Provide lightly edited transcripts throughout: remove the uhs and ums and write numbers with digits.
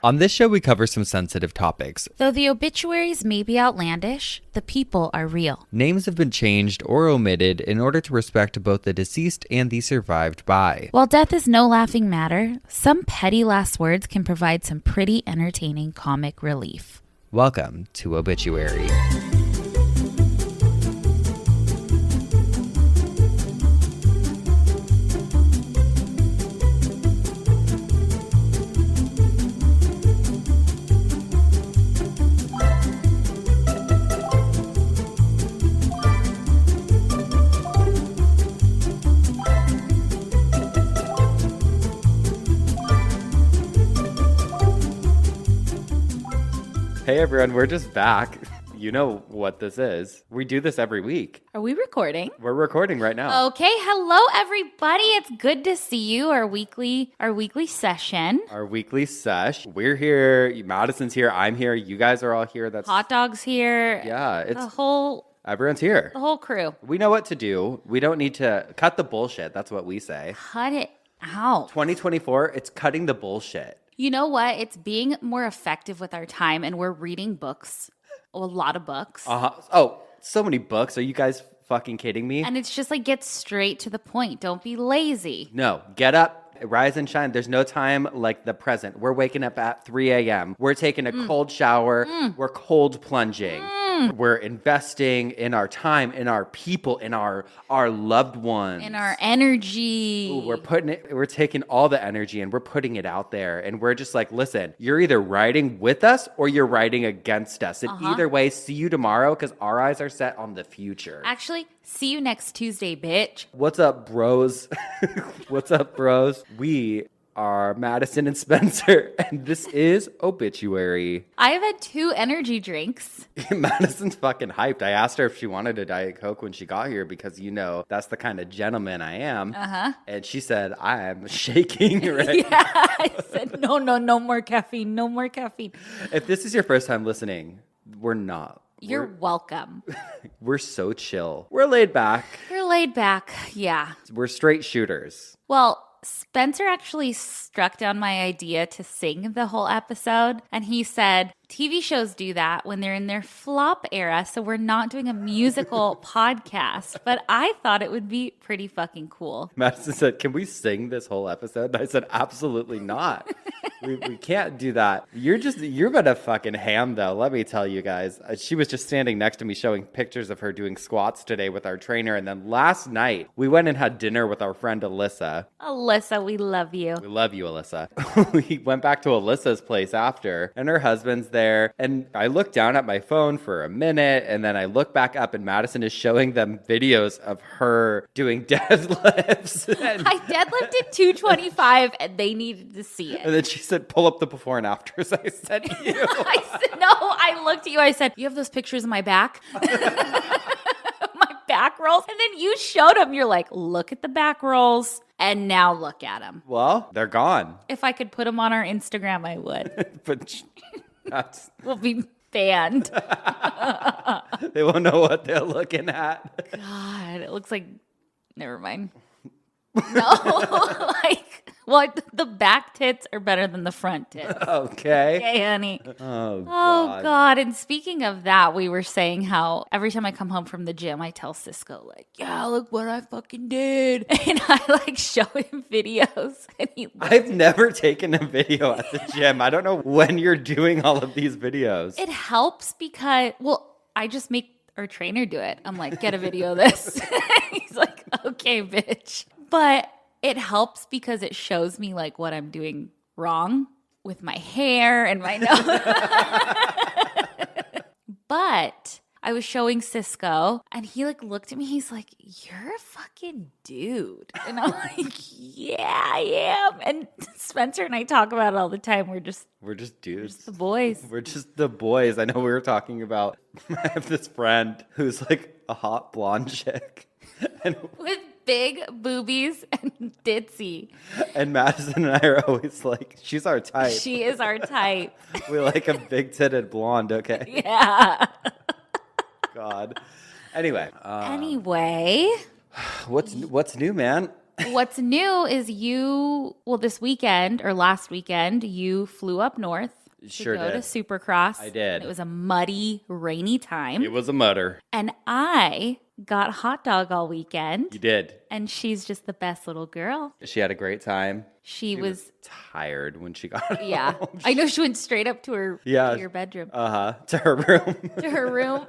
On this show, we cover some sensitive topics. Though the obituaries may be outlandish, the people are real. Names have been changed or omitted in order to respect both the deceased and the survived by. While death is no laughing matter, some petty last words can provide some pretty entertaining comic relief. Welcome to Obituary. Hey everyone, we're just back. You know what this is. We do this every week. Are we recording? We're recording right now. Okay, hello everybody. It's good to see you. Our weekly session. Our weekly sesh. We're here. Madison's here. I'm here. You guys are all here. That's Hot dog's here. Yeah, it's everyone's the here. whole crew. We know what to do. We don't need to cut the bullshit. That's what we say. Cut it out. 2024, it's cutting the bullshit. You know what? It's being more effective with our time, and we're reading books, a lot of books. Oh, so many books. Are you guys fucking kidding me? And it's just like, get straight to the point. Don't be lazy. No, get up, rise and shine. There's no time like the present. We're waking up at 3 a.m. We're taking a cold shower. We're cold plunging. We're investing in our time, in our people, in our loved ones. In our energy. Ooh, we're taking all the energy and we're putting it out there. And we're just like, listen, you're either riding with us or you're riding against us. And either way, see you tomorrow because our eyes are set on the future. Actually, see you next Tuesday, bitch. What's up, bros? What's up, bros? We are Madison and Spencer, and this is Obituary. I've had 2 energy drinks. Madison's fucking hyped. I asked her if she wanted a Diet Coke when she got here because, you know, that's the kind of gentleman I am. And she said, I am shaking right Yeah, I said, no more caffeine, no more caffeine. If this is your first time listening, we're not. You're welcome. We're so chill. We're laid back. You're laid back, yeah. We're straight shooters. Well, Spencer actually struck down my idea to sing the whole episode, and he said, TV shows do that when they're in their flop era, so we're not doing a musical podcast, but I thought it would be pretty fucking cool. Madison said, can we sing this whole episode? And I said, absolutely not. we can't do that. You're but a fucking ham, though, let me tell you guys. She was just standing next to me showing pictures of her doing squats today with our trainer, and then last night, we went and had dinner with our friend Alyssa. Alyssa, we love you. We love you, Alyssa. We went back to Alyssa's place after, and her husband's there. And I looked down at my phone for a minute, and then I look back up, and Madison is showing them videos of her doing deadlifts. I deadlifted 225, and they needed to see it. And then she said, pull up the before and afters I sent you. I said, no, I looked at you. I said, you have those pictures of my back? My back rolls? And then you showed them. You're like, look at the back rolls. And now look at them. Well, they're gone. If I could put them on our Instagram, I would. But We'll be banned. They won't know what they're looking at. God, it looks like... Never mind. No, the back tits are better than the front tits. Okay. Okay, honey. Oh, God. And speaking of that, we were saying how every time I come home from the gym, I tell Cisco, like, yeah, look what I fucking did. And I, show him videos. And I've never taken a video at the gym. I don't know when you're doing all of these videos. It helps because, I just make our trainer do it. I'm like, get a video of this. He's like, okay, bitch. But it helps because it shows me what I'm doing wrong with my hair and my nose. But I was showing Cisco and he looked at me. He's like, you're a fucking dude. And I'm like, yeah, I am. And Spencer and I talk about it all the time. We're just dudes. We're just the boys. We're just the boys. I know we were talking about, I have this friend who's a hot blonde chick. And with big boobies and ditzy. And Madison and I are always like, she's our type. She is our type. We like a big-titted blonde, okay? Yeah. God. Anyway. Anyway. What's new, man? What's new is this weekend or last weekend, you flew up north Sure to go did. to Supercross. I did. And it was a muddy, rainy time. It was a mutter. And I got hot dog all weekend. You did. And she's just the best little girl. She had a great time. She was tired when she got yeah. home. I know she went straight up to her to your bedroom. To her room. To her room.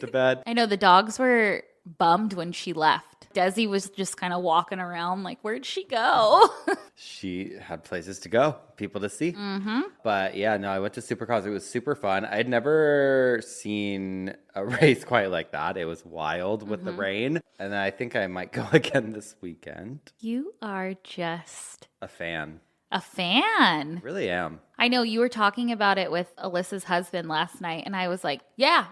To bed. I know the dogs were bummed when she left. Desi was just kind of walking around like, where'd she go? She had places to go, people to see. Mm-hmm. But yeah, no, I went to Supercross. It was super fun. I'd never seen a race quite like that. It was wild with the rain. And I think I might go again this weekend. You are just A fan. a fan. Really am. I know you were talking about it with Alyssa's husband last night, and I was like, yeah,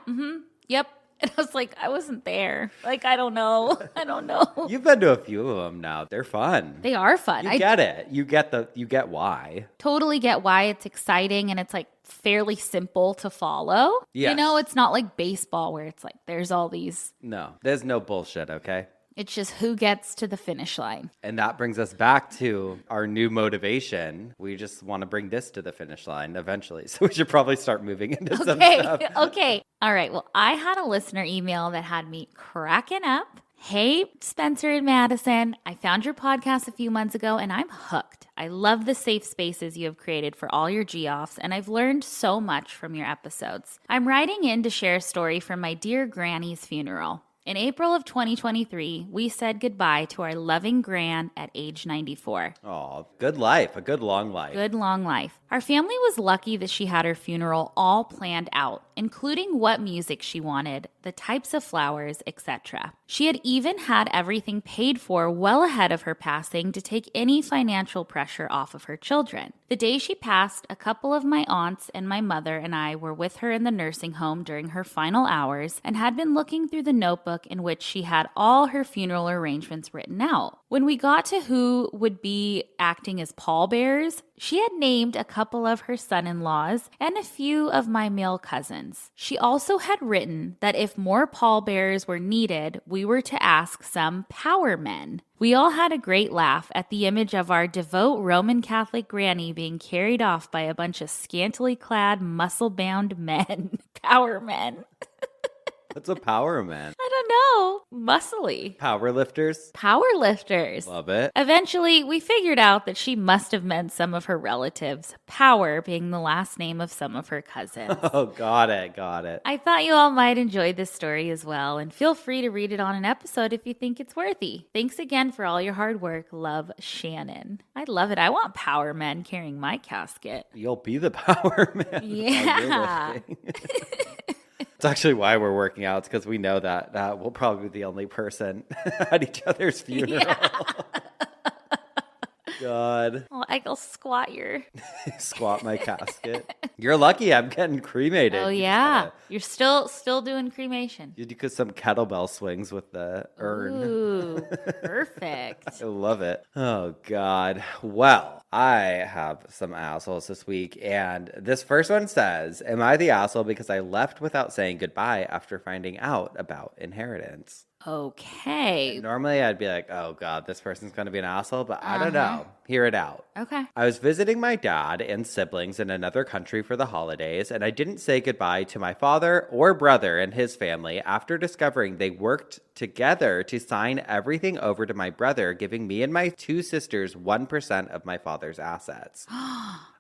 yep. And I was like, I wasn't there. Like, I don't know. I don't know. You've been to a few of them now. They're fun. They are fun. You get it. You get why. Totally get why it's exciting and it's like fairly simple to follow. Yes. You know, it's not like baseball where it's like there's all these. No, there's no bullshit, okay? It's just who gets to the finish line. And that brings us back to our new motivation. We just want to bring this to the finish line eventually. So we should probably start moving into some stuff. Okay. All right. Well, I had a listener email that had me cracking up. Hey, Spencer and Madison, I found your podcast a few months ago and I'm hooked. I love the safe spaces you have created for all your Geoffs, and I've learned so much from your episodes. I'm writing in to share a story from my dear granny's funeral. In April of 2023, we said goodbye to our loving gran at age 94. Oh, good life. A good long life. Good long life. Our family was lucky that she had her funeral all planned out, including what music she wanted, the types of flowers, etc. She had even had everything paid for well ahead of her passing to take any financial pressure off of her children. The day she passed, a couple of my aunts and my mother and I were with her in the nursing home during her final hours and had been looking through the notebook in which she had all her funeral arrangements written out. When we got to who would be acting as pallbearers, she had named a couple of her son-in-laws and a few of my male cousins. She also had written that if more pallbearers were needed, we were to ask some power men. We all had a great laugh at the image of our devout Roman Catholic granny being carried off by a bunch of scantily clad, muscle-bound men. Power men. What's a power man? I don't know. Muscly. Power lifters? Power lifters. Love it. Eventually, we figured out that she must have meant some of her relatives, Power being the last name of some of her cousins. Oh, got it. I thought you all might enjoy this story as well, and feel free to read it on an episode if you think it's worthy. Thanks again for all your hard work. Love, Shannon. I love it. I want power men carrying my casket. You'll be the power man. Yeah. It's actually why we're working out. It's because we know that we'll probably be the only person at each other's funeral. Yeah. God. Well, I'll squat your... Squat my casket. You're lucky I'm getting cremated. Oh, yeah. You're still doing cremation. You do some kettlebell swings with the urn. Ooh, perfect. I love it. Oh, God. Well, I have some assholes this week. And this first one says, am I the asshole because I left without saying goodbye after finding out about inheritance? Okay. Normally, I'd be like, oh, God, this person's going to be an asshole. But I don't know. Hear it out. Okay. I was visiting my dad and siblings in another country for the holidays, and I didn't say goodbye to my father or brother and his family after discovering they worked together to sign everything over to my brother, giving me and my two sisters 1% of my father's assets.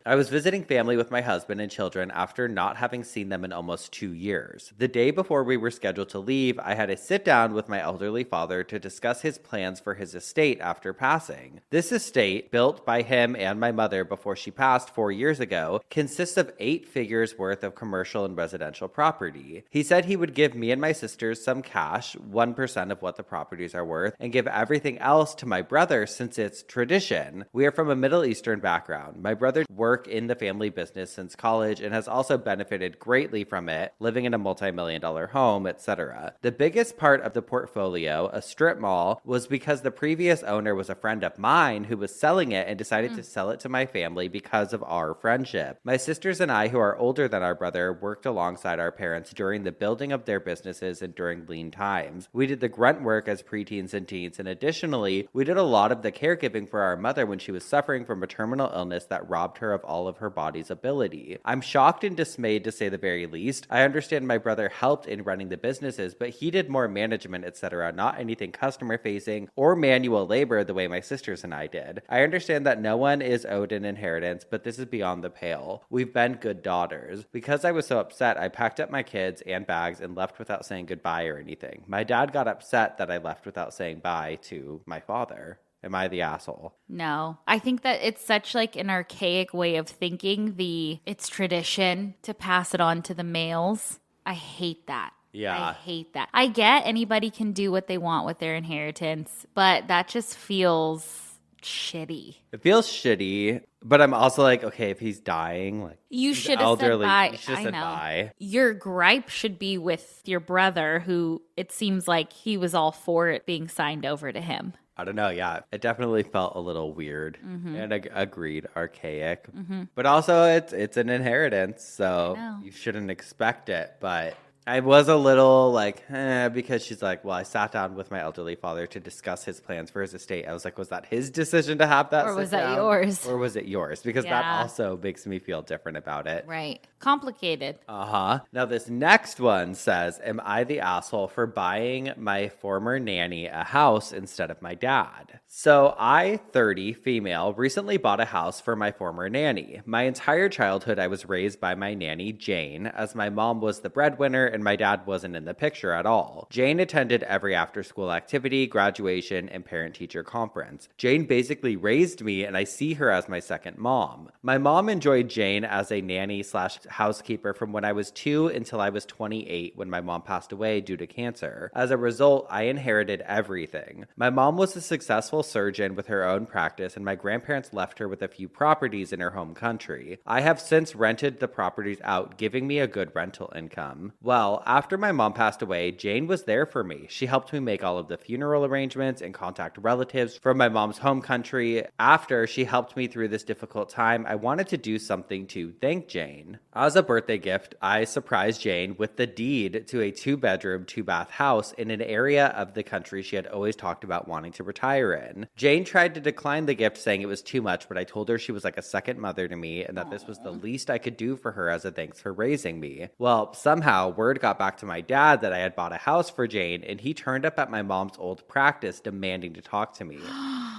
I was visiting family with my husband and children after not having seen them in almost 2 years. The day before we were scheduled to leave, I had a sit down with my elderly father to discuss his plans for his estate after passing. This estate, built by him and my mother before she passed 4 years ago, consists of 8 figures worth of commercial and residential property. He said he would give me and my sisters some cash, 1% of what the properties are worth, and give everything else to my brother since it's tradition. We are from a Middle Eastern background. My brother worked work in the family business since college and has also benefited greatly from it, living in a multi-million-dollar home, etc. The biggest part of the portfolio, a strip mall, was because the previous owner was a friend of mine who was selling it and decided to sell it to my family because of our friendship. My sisters and I, who are older than our brother, worked alongside our parents during the building of their businesses and during lean times. We did the grunt work as preteens and teens, and additionally, we did a lot of the caregiving for our mother when she was suffering from a terminal illness that robbed her of all of her body's ability. I'm shocked and dismayed, to say the very least. I understand my brother helped in running the businesses, but he did more management, etc., not anything customer facing or manual labor the way my sisters and I did. I understand that no one is owed an inheritance, but this is beyond the pale. We've been good daughters. Because I was so upset, I packed up my kids and bags and left without saying goodbye or anything. My dad got upset that I left without saying bye to my father. Am I the asshole? No. I think that it's such like an archaic way of thinking. It's tradition to pass it on to the males. I hate that. Yeah. I hate that. I get anybody can do what they want with their inheritance, but that just feels shitty. It feels shitty, but I'm also like, okay, if he's dying, like you should have said bye. You should have said bye. Your gripe should be with your brother, who it seems like he was all for it being signed over to him. I don't know. Yeah, it definitely felt a little weird and agreed, archaic. But also, it's an inheritance, so you shouldn't expect it. But I was a little like, because she's like, well, I sat down with my elderly father to discuss his plans for his estate. I was like, was that his decision to have that? Or was that yours? Or was it yours? Because that also makes me feel different about it. Right. Complicated. Now, this next one says, am I the asshole for buying my former nanny a house instead of my dad? So I, 30, female, recently bought a house for my former nanny. My entire childhood, I was raised by my nanny, Jane, as my mom was the breadwinner and my dad wasn't in the picture at all. Jane attended every after-school activity, graduation, and parent-teacher conference. Jane basically raised me, and I see her as my second mom. My mom enjoyed Jane as a nanny/housekeeper from when I was 2 until I was 28 when my mom passed away due to cancer. As a result, I inherited everything. My mom was a successful surgeon with her own practice, and my grandparents left her with a few properties in her home country. I have since rented the properties out, giving me a good rental income. Well, after my mom passed away, Jane was there for me. She helped me make all of the funeral arrangements and contact relatives from my mom's home country. After she helped me through this difficult time, I wanted to do something to thank Jane. As a birthday gift, I surprised Jane with the deed to a 2-bedroom, 2-bath house in an area of the country she had always talked about wanting to retire in. Jane tried to decline the gift, saying it was too much, but I told her she was like a second mother to me and that this was the least I could do for her as a thanks for raising me. Well, somehow word got back to my dad that I had bought a house for Jane, and he turned up at my mom's old practice demanding to talk to me.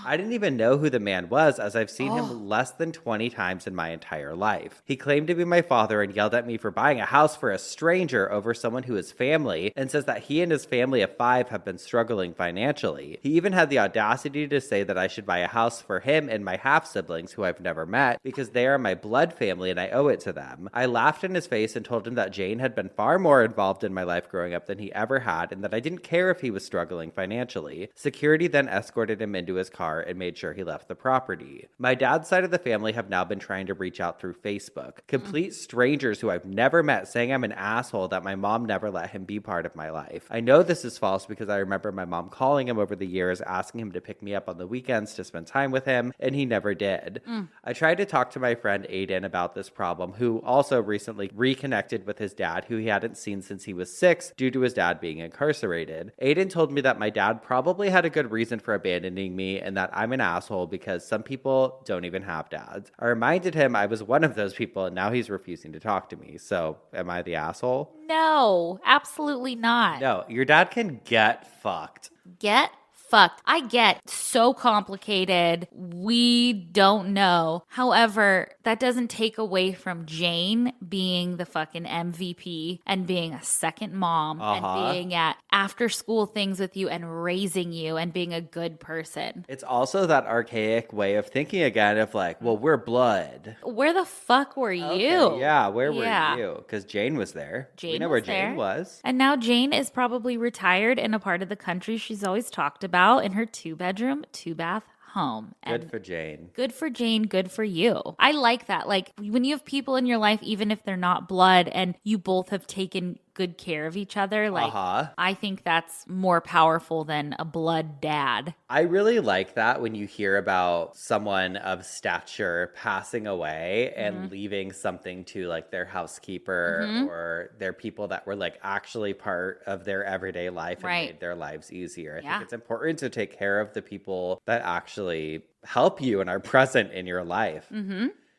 I didn't even know who the man was, as I've seen him less than 20 times in my entire life. He claimed to be my father and yelled at me for buying a house for a stranger over someone who is family, and says that he and his family of 5 have been struggling financially. He even had the audacity to say that I should buy a house for him and my half-siblings who I've never met because they are my blood family and I owe it to them. I laughed in his face and told him that Jane had been far more involved in my life growing up than he ever had, and that I didn't care if he was struggling financially. Security then escorted him into his car and made sure he left the property. My dad's side of the family have now been trying to reach out through Facebook. Complete strangers who I've never met saying I'm an asshole, that my mom never let him be part of my life. I know this is false because I remember my mom calling him over the years, asking him to pick me up on the weekends to spend time with him, and he never did. I tried to talk to my friend Aiden about this problem, who also recently reconnected with his dad, who he hadn't seen since he was 6 due to his dad being incarcerated. Aiden told me that my dad probably had a good reason for abandoning me and that I'm an asshole because some people don't even have dads. I reminded him I was one of those people, and now he's refusing to talk to me. So am I the asshole? No, absolutely not. No, your dad can get fucked. Get fucked. I get so complicated. We don't know. However, that doesn't take away from Jane being the fucking MVP and being a second mom and being at after school things with you and raising you and being a good person. It's also that archaic way of thinking again of like, well, we're blood. Where the fuck were you? Yeah, where were you? Because Jane was there. We know where Jane was. And now Jane is probably retired in a part of the country she's always talked about in her 2-bedroom, 2-bath home. Good for Jane. Good for Jane. Good for you. I like that. Like when you have people in your life, even if they're not blood and you both have taken good care of each other, like I think that's more powerful than a blood dad. I really like that when you hear about someone of stature passing away and leaving something to like their housekeeper or their people that were like actually part of their everyday life and made their lives easier. I think it's important to take care of the people that actually help you and are present in your life.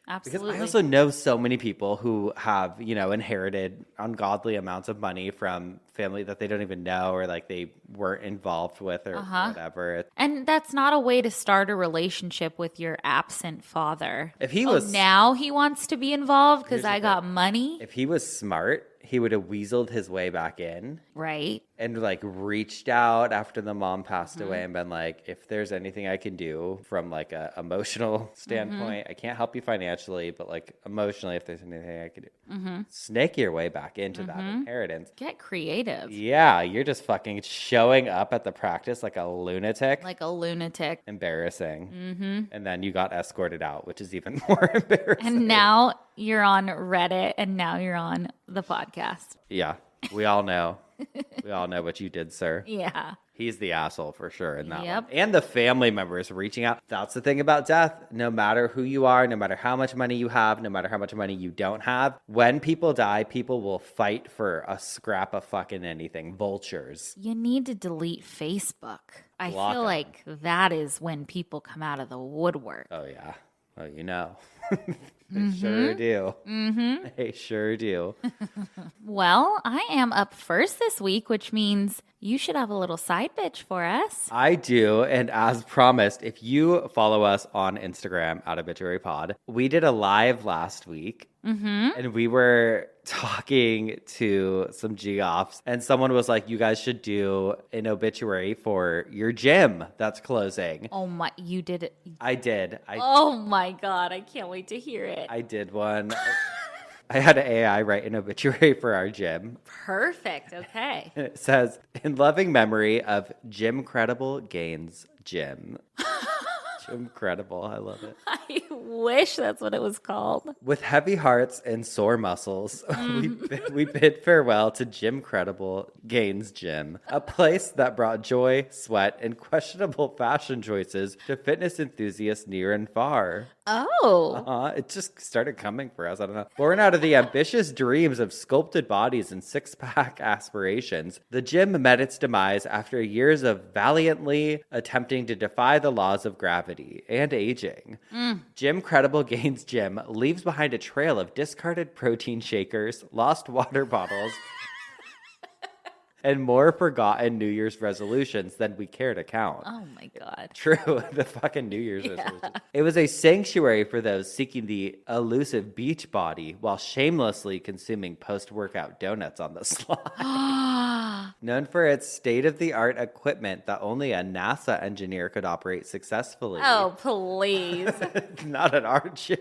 Absolutely. Because I also know so many people who have, inherited ungodly amounts of money from family that they don't even know or like they weren't involved with or whatever. And that's not a way to start a relationship with your absent father. If he was now he wants to be involved because I got money. If he was smart, he would have weaseled his way back in. Right. And like reached out after the mom passed away and been like, if there's anything I can do from like a emotional standpoint, I can't help you financially, but like emotionally, if there's anything I can do, snake your way back into that inheritance. Get creative. Yeah, you're just fucking showing up at the practice like a lunatic. Embarrassing. And then you got escorted out, which is even more embarrassing. And now you're on Reddit and now you're on the podcast. Yeah, we all know. We all know what you did, sir. Yeah. He's the asshole for sure in that one. And the family members reaching out. That's the thing about death. No matter who you are, no matter how much money you have, no matter how much money you don't have, when people die, people will fight for a scrap of fucking anything. Vultures. You need to delete Facebook. I feel like that is when people come out of the woodwork. Oh, yeah. Oh, you know. They sure do. They sure do. Well, I am up first this week, which means you should have a little side bitch for us. I do. And as promised, if you follow us on Instagram at obituarypod, we did a live last week. And we were talking to some Geoffs, and someone was like, you guys should do an obituary for your gym that's closing. Oh my, you did it. I did. Oh my God, I can't wait to hear it. I did one. I had an AI write an obituary for our gym. Perfect. Okay. And it says, in loving memory of Jim Credible Gaines Gym. Jim Credible. I love it. I wish that's what it was called. With heavy hearts and sore muscles, we bid farewell to Jim Credible Gaines Gym, a place that brought joy, sweat, and questionable fashion choices to fitness enthusiasts near and far. Oh. It just started coming for us. I don't know. Born out of the ambitious dreams of sculpted bodies and six-pack aspirations, the gym met its demise after years of valiantly attempting to defy the laws of gravity and aging. Jim Credible Gaines Gym leaves behind a trail of discarded protein shakers, lost water bottles, and more forgotten New Year's resolutions than we care to count. Oh my God. True, the fucking New Year's resolution. It was a sanctuary for those seeking the elusive beach body while shamelessly consuming post-workout donuts on the slide. Known for its state-of-the-art equipment that only a NASA engineer could operate successfully. Oh, please. Not at our gym.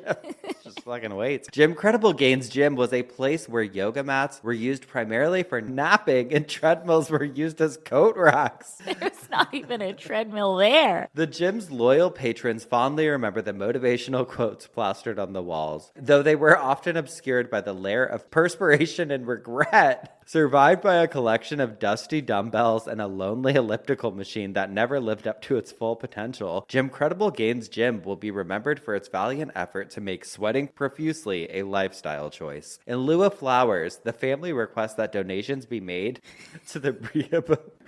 Just fucking weights. Jim Credible Gaines Gym was a place where yoga mats were used primarily for napping and treadmills were used as coat racks. There's not even a treadmill there. The gym's loyal patrons fondly remember the motivational quotes plastered on the walls, though they were often obscured by the layer of perspiration and regret. Survived by a collection of dusty dumbbells and a lonely elliptical machine that never lived up to its full potential, Jim Credible Gaines Gym will be remembered for its valiant effort to make sweating profusely a lifestyle choice. In lieu of flowers, the family requests that donations be made to the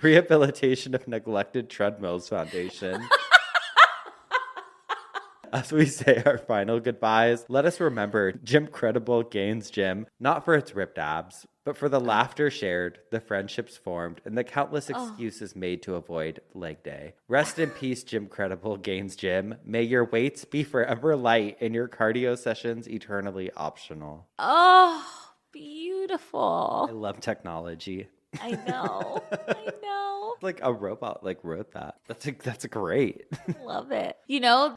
Rehabilitation of Neglected Treadmills Foundation. As we say our final goodbyes, let us remember Jim Credible Gaines Gym, not for its ripped abs, but for the laughter shared, the friendships formed, and the countless excuses made to avoid leg day. Rest in peace, Jim Credible Gaines Gym. May your weights be forever light and your cardio sessions eternally optional. Oh, beautiful. I love technology. I know. I know. Like a robot wrote that. That's great. Love it.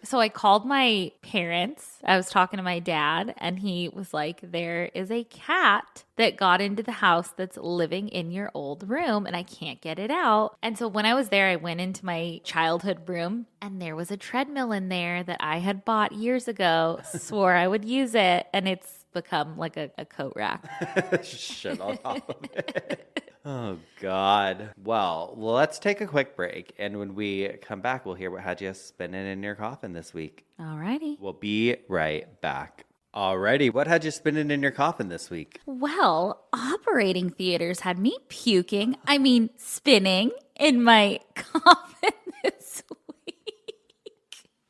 So I called my parents. I was talking to my dad, and he was like, there is a cat that got into the house that's living in your old room, and I can't get it out. And so when I was there, I went into my childhood room, and there was a treadmill in there that I had bought years ago, swore I would use it, and it's become like a coat rack. Shit on top of it. Oh, God. Well, let's take a quick break. And when we come back, we'll hear what had you spinning in your coffin this week. Alrighty. We'll be right back. Alrighty. What had you spinning in your coffin this week? Well, operating theaters had me spinning in my coffin this week.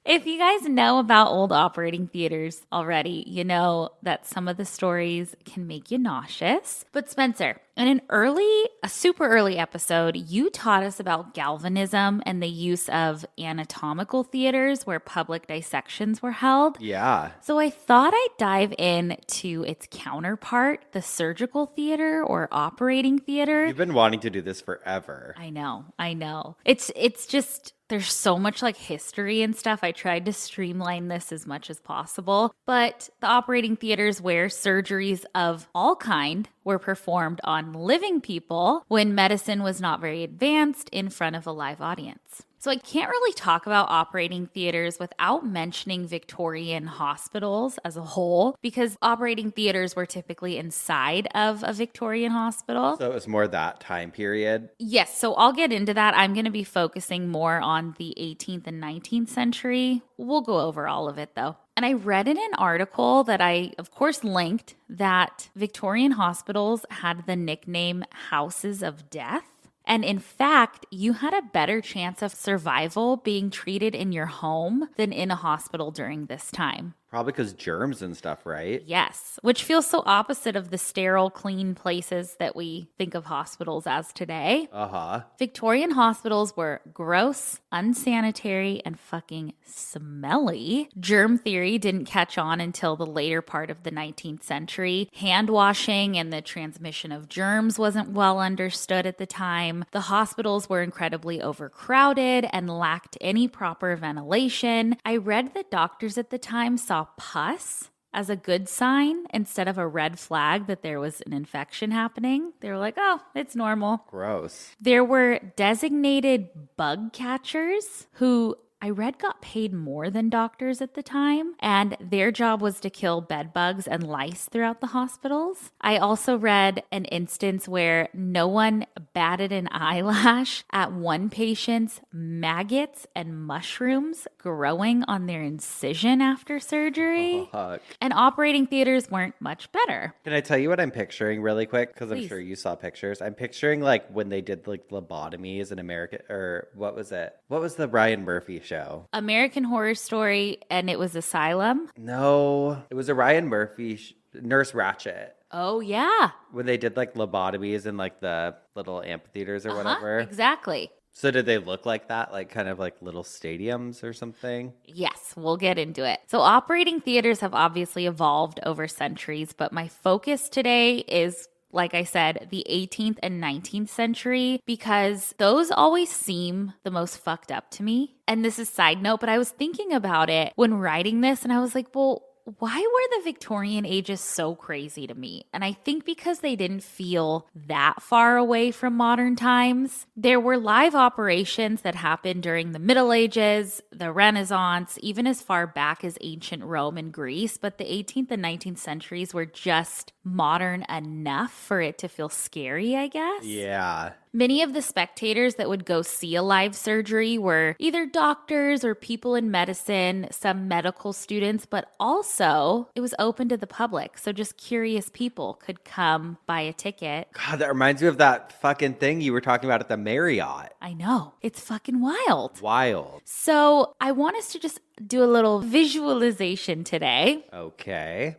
If you guys know about old operating theaters already, you know that some of the stories can make you nauseous. But Spencer, in a super early episode, you taught us about galvanism and the use of anatomical theaters where public dissections were held. Yeah. So I thought I'd dive into its counterpart, the surgical theater or operating theater. You've been wanting to do this forever. I know. It's just... There's so much history and stuff. I tried to streamline this as much as possible. But the operating theaters where surgeries of all kind were performed on living people when medicine was not very advanced in front of a live audience. So I can't really talk about operating theaters without mentioning Victorian hospitals as a whole, because operating theaters were typically inside of a Victorian hospital. So it was more that time period? Yes, so I'll get into that. I'm going to be focusing more on the 18th and 19th century. We'll go over all of it though. And I read in an article that I, of course, linked that Victorian hospitals had the nickname Houses of Death. And in fact, you had a better chance of survival being treated in your home than in a hospital during this time. Probably because germs and stuff, right? Yes, which feels so opposite of the sterile, clean places that we think of hospitals as today. Uh-huh. Victorian hospitals were gross, unsanitary, and fucking smelly. Germ theory didn't catch on until the later part of the 19th century. Hand washing and the transmission of germs wasn't well understood at the time. The hospitals were incredibly overcrowded and lacked any proper ventilation. I read that doctors at the time saw pus as a good sign instead of a red flag that there was an infection happening. They were like, oh, it's normal. Gross. There were designated bug catchers who I read got paid more than doctors at the time, and their job was to kill bed bugs and lice throughout the hospitals. I also read an instance where no one batted an eyelash at one patient's maggots and mushrooms growing on their incision after surgery. Fuck. And operating theaters weren't much better. Can I tell you what I'm picturing really quick? Because I'm Please. sure you saw pictures. I'm picturing when they did lobotomies in America, or what was it? What was the Ryan Murphy show? American Horror Story, and it was Asylum. No, it was a Ryan Murphy Nurse Ratched. Oh, yeah. When they did lobotomies in the little amphitheaters or whatever. Exactly. So did they look like that? Kind of like little stadiums or something? Yes, we'll get into it. So operating theaters have obviously evolved over centuries, but my focus today is, like I said, the 18th and 19th century, because those always seem the most fucked up to me. And this is side note, but I was thinking about it when writing this, and I was like, well, why were the Victorian ages so crazy to me? And I think because they didn't feel that far away from modern times. There were live operations that happened during the Middle Ages, the Renaissance, even as far back as ancient Rome and Greece. But the 18th and 19th centuries were just modern enough for it to feel scary, I guess. Yeah. Many of the spectators that would go see a live surgery were either doctors or people in medicine, some medical students, but also it was open to the public. So just curious people could come buy a ticket. God, that reminds me of that fucking thing you were talking about at the Marriott. I know. It's fucking wild. Wild. So I want us to just do a little visualization today. Okay,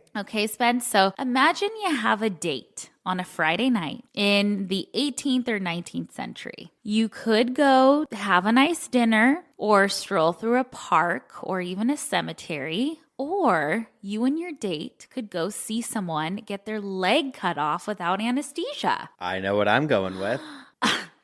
Spence. So imagine you have a date on a Friday night in the 18th or 19th century. You could go have a nice dinner or stroll through a park or even a cemetery. Or you and your date could go see someone get their leg cut off without anesthesia. I know what I'm going with.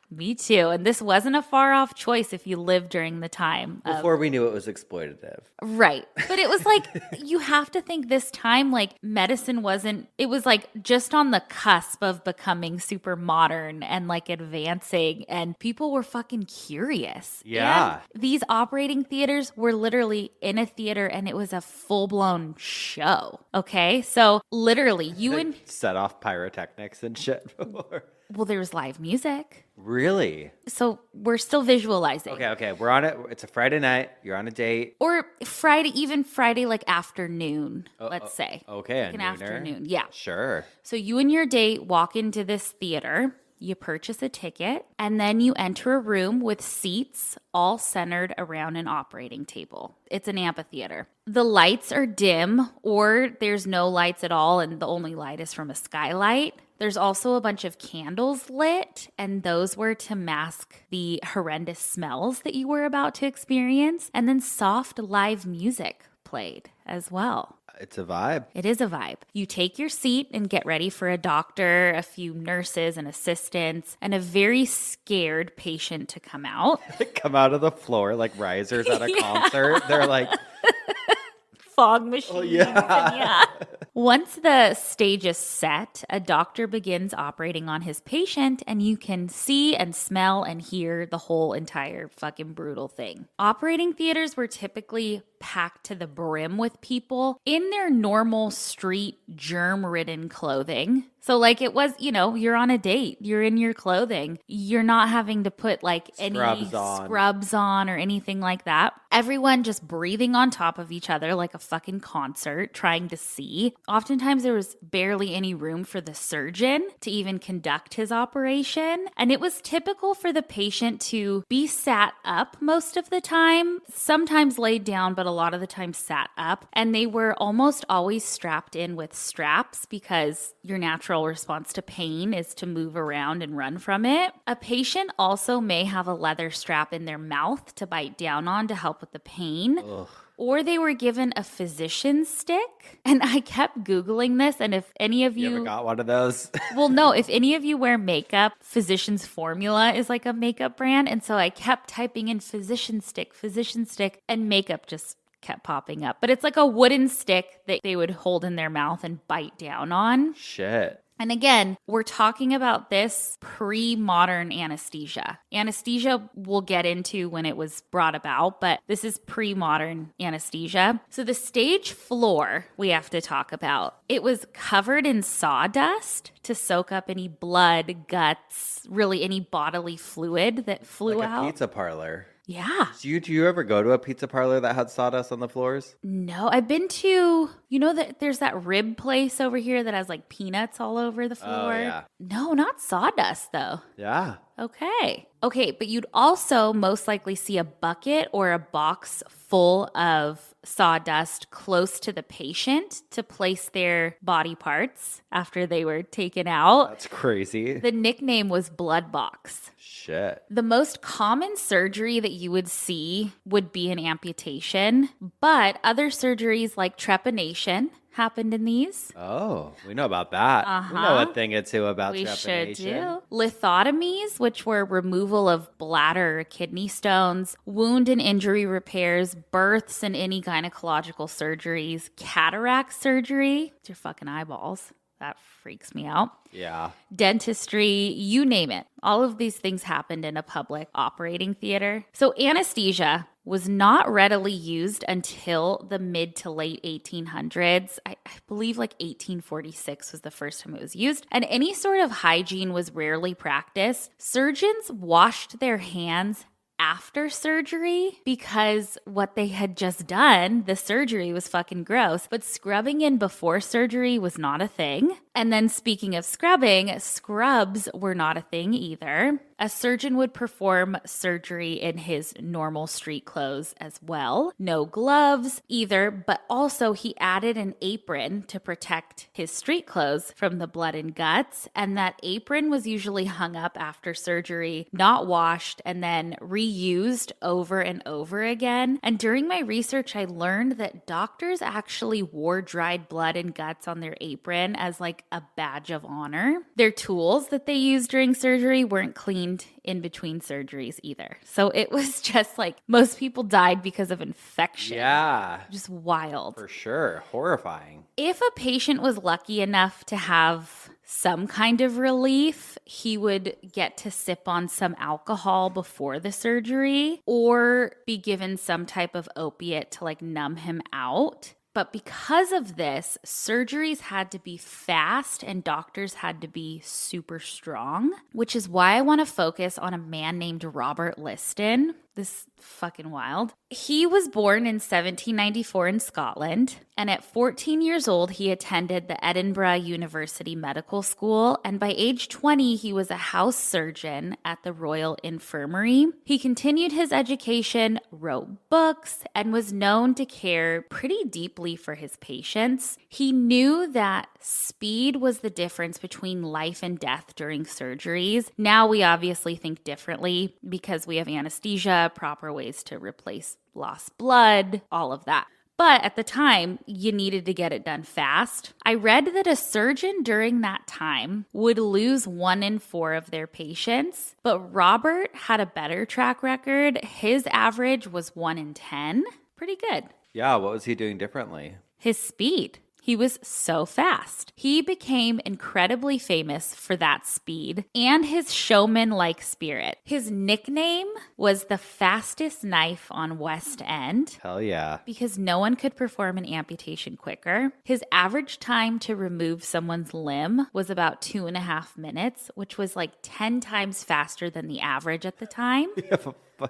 Me too. And this wasn't a far off choice if you lived during the time of, Before we knew it was exploitative. right. But it was like, you have to think this time, like medicine wasn't, it was like just on the cusp of becoming super modern and like advancing, and people were fucking curious. Yeah. And these operating theaters were literally in a theater and it was a full blown show. Okay. So literally you and, Set off pyrotechnics and shit before. well, there was live music. Really? So we're still visualizing. Okay. We're on it. It's a Friday night. You're on a date. Or even Friday, like afternoon, let's say. Okay, Like an nooner. afternoon. Yeah. Sure. So you and your date walk into this theater, you purchase a ticket, and then you enter a room with seats all centered around an operating table. It's an amphitheater. The lights are dim, or there's no lights at all, and the only light is from a skylight. There's also a bunch of candles lit, and those were to mask the horrendous smells that you were about to experience. And then soft live music played as well. It's a vibe. It is a vibe. You take your seat and get ready for a doctor, a few nurses and assistants, and a very scared patient to come out. Come out of the floor like risers at a concert. They're like, Fog machines. oh, yeah. Yeah. Once the stage is set, a doctor begins operating on his patient, and you can see and smell and hear the whole entire fucking brutal thing. Operating theaters were typically packed to the brim with people in their normal street germ-ridden clothing. So like it was, you're on a date, you're in your clothing, you're not having to put like any scrubs on or anything like that. Everyone just breathing on top of each other like a fucking concert, trying to see. Oftentimes there was barely any room for the surgeon to even conduct his operation. And it was typical for the patient to be sat up most of the time, sometimes laid down, but a lot of the time sat up. And they were almost always strapped in with straps because your natural response to pain is to move around and run from it. A patient also may have a leather strap in their mouth to bite down on to help with the pain. Ugh. Or they were given a physician's stick. And I kept Googling this. And if any of You ever got one of those? well, no, if any of you wear makeup, Physicians Formula is like a makeup brand. And so I kept typing in physician stick, and makeup just kept popping up. But it's like a wooden stick that they would hold in their mouth and bite down on. Shit. And again, we're talking about this pre-modern anesthesia. Anesthesia we'll get into when it was brought about, but this is pre-modern anesthesia. So the stage floor we have to talk about. It was covered in sawdust to soak up any blood, guts, really any bodily fluid that flew Like out. a pizza parlor. Yeah. Do you ever go to a pizza parlor that had sawdust on the floors? No, I've been to, that there's that rib place over here that has like peanuts all over the floor. Oh, yeah. No, not sawdust though. Yeah. Okay, but you'd also most likely see a bucket or a box full of sawdust close to the patient to place their body parts after they were taken out. That's crazy. The nickname was blood box. Shit. The most common surgery that you would see would be an amputation, but other surgeries like trepanation happened in these. Oh, we know about that. We know a thing or two about We trepanation. should do. Lithotomies, which were removal of bladder or kidney stones, wound and injury repairs, births and any gynecological surgeries, cataract surgery. It's your fucking eyeballs. That freaks me out. Yeah. Dentistry, you name it. All of these things happened in a public operating theater. So anesthesia was not readily used until the mid to late 1800s. I believe like 1846 was the first time it was used. And any sort of hygiene was rarely practiced. Surgeons washed their hands after surgery because what they had just done, the surgery was fucking gross, but scrubbing in before surgery was not a thing. And then speaking of scrubbing, scrubs were not a thing either. A surgeon would perform surgery in his normal street clothes as well. No gloves either, but also he added an apron to protect his street clothes from the blood and guts. And that apron was usually hung up after surgery, not washed, and then reused over and over again. And during my research, I learned that doctors actually wore dried blood and guts on their apron as like a badge of honor. Their tools that they used during surgery weren't cleaned in between surgeries either. So it was just like most people died because of infection. Yeah. Just wild. For sure. Horrifying. If a patient was lucky enough to have some kind of relief, he would get to sip on some alcohol before the surgery or be given some type of opiate to like numb him out. But because of this, surgeries had to be fast and doctors had to be super strong, which is why I want to focus on a man named Robert Liston. This is fucking wild. He was born in 1794 in Scotland, and at 14 years old, he attended the Edinburgh University Medical School, and by age 20, he was a house surgeon at the Royal Infirmary. He continued his education, wrote books, and was known to care pretty deeply for his patients. He knew that speed was the difference between life and death during surgeries. Now we obviously think differently because we have anesthesia, proper ways to replace lost blood, all of that. But at the time, you needed to get it done fast. I read that a surgeon during that time would lose 1 in 4 of their patients, but Robert had a better track record. His average was 1 in 10. Pretty good. Yeah, what was he doing differently? His speed. He was so fast. He became incredibly famous for that speed and his showman-like spirit. His nickname was the fastest knife on West End. Hell yeah. Because no one could perform an amputation quicker. His average time to remove someone's limb was about 2.5 minutes, which was like 10 times faster than the average at the time.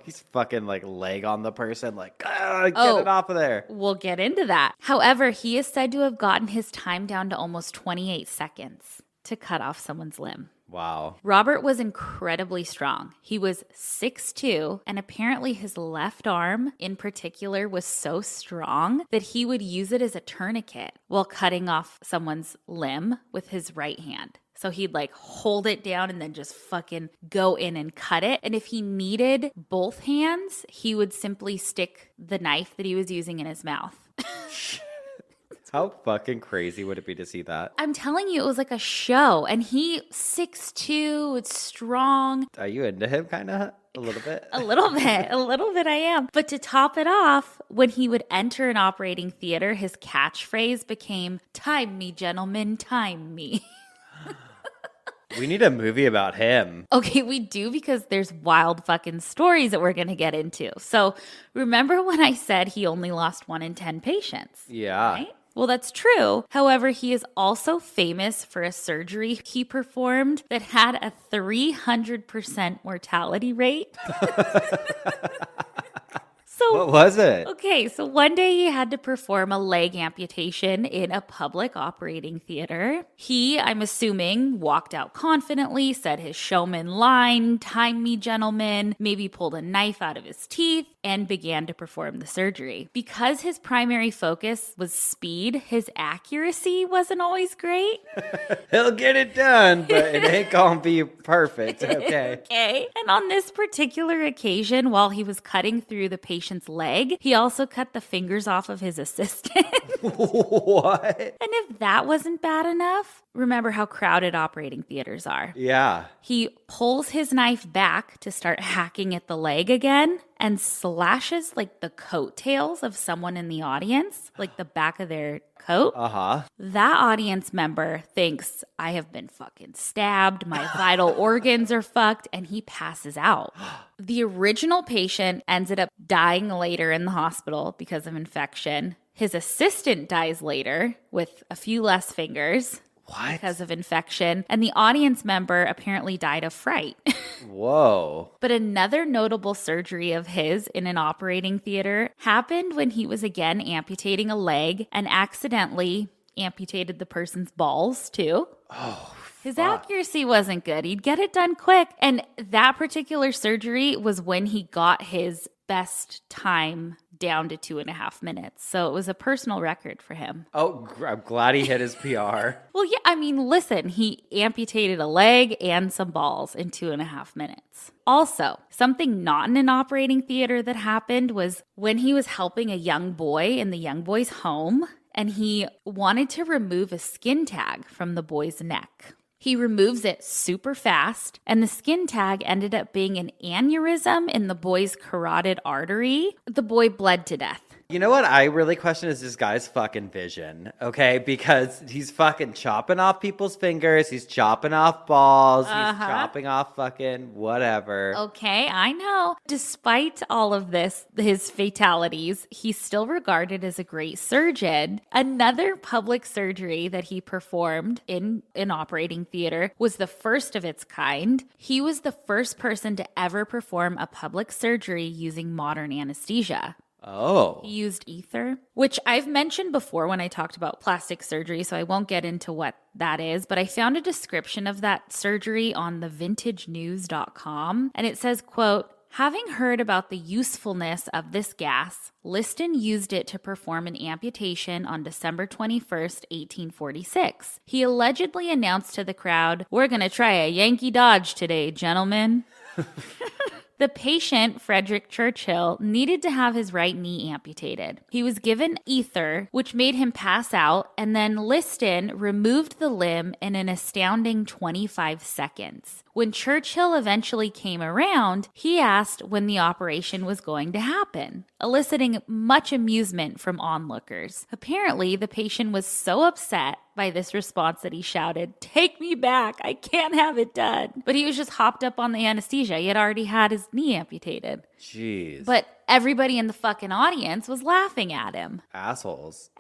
He's fucking like leg on the person, like, get it off of there. We'll get into that. However, he is said to have gotten his time down to almost 28 seconds to cut off someone's limb. Wow. Robert was incredibly strong. He was 6'2", and apparently his left arm in particular was so strong that he would use it as a tourniquet while cutting off someone's limb with his right hand. So he'd like hold it down and then just fucking go in and cut it. And if he needed both hands, he would simply stick the knife that he was using in his mouth. How fucking crazy would it be to see that? I'm telling you, it was like a show. And he 6'2", it's strong. Are you into him kind of? A little bit? A little bit I am. But to top it off, when he would enter an operating theater, his catchphrase became, "Time me, gentlemen, time me." We need a movie about him. Okay, we do, because there's wild fucking stories that we're going to get into. So remember when I said he only lost 1 in 10 patients? Yeah. Right? Well, that's true. However, he is also famous for a surgery he performed that had a 300% mortality rate. So, what was it? Okay, so one day he had to perform a leg amputation in a public operating theater. He, I'm assuming, walked out confidently, said his showman line, "Time me, gentlemen," maybe pulled a knife out of his teeth, and began to perform the surgery. Because his primary focus was speed, his accuracy wasn't always great. He'll get it done, but it ain't gonna be perfect, okay? Okay. And on this particular occasion, while he was cutting through the patient's leg, he also cut the fingers off of his assistant. What? And if that wasn't bad enough, remember how crowded operating theaters are. Yeah. He pulls his knife back to start hacking at the leg again and slashes like the coattails of someone in the audience, like the back of their coat. Uh-huh. That audience member thinks, "I have been fucking stabbed, my vital organs are fucked," and he passes out. The original patient ended up dying later in the hospital because of infection. His assistant dies later with a few less fingers. What? Because of infection. And the audience member apparently died of fright. Whoa. But another notable surgery of his in an operating theater happened when he was again amputating a leg and accidentally amputated the person's balls too. Oh, His accuracy wasn't good. He'd get it done quick. And that particular surgery was when he got his best time down to 2.5 minutes. So it was a personal record for him. Oh, I'm glad he hit his PR. Well, yeah, I mean, listen, he amputated a leg and some balls in 2.5 minutes. Also, something not in an operating theater that happened was when he was helping a young boy in the young boy's home, and he wanted to remove a skin tag from the boy's neck. He removes it super fast, and the skin tag ended up being an aneurysm in the boy's carotid artery. The boy bled to death. You know what I really question is this guy's fucking vision, okay? Because he's fucking chopping off people's fingers, he's chopping off balls, he's chopping off fucking whatever. Okay, I know. Despite all of this, his fatalities, he's still regarded as a great surgeon. Another public surgery that he performed in an operating theater was the first of its kind. He was the first person to ever perform a public surgery using modern anesthesia. Oh. He used ether, which I've mentioned before when I talked about plastic surgery, so I won't get into what that is, but I found a description of that surgery on thevintagenews.com, and it says, quote, "Having heard about the usefulness of this gas, Liston used it to perform an amputation on December 21st, 1846. He allegedly announced to the crowd, 'We're going to try a Yankee Dodge today, gentlemen.'" The patient, Frederick Churchill, needed to have his right knee amputated. He was given ether, which made him pass out, and then Liston removed the limb in an astounding 25 seconds. When Churchill eventually came around, he asked when the operation was going to happen, eliciting much amusement from onlookers. Apparently, the patient was so upset by this response that he shouted, "Take me back, I can't have it done." But he was just hopped up on the anesthesia. He had already had his knee amputated. Jeez. But everybody in the fucking audience was laughing at him. Assholes.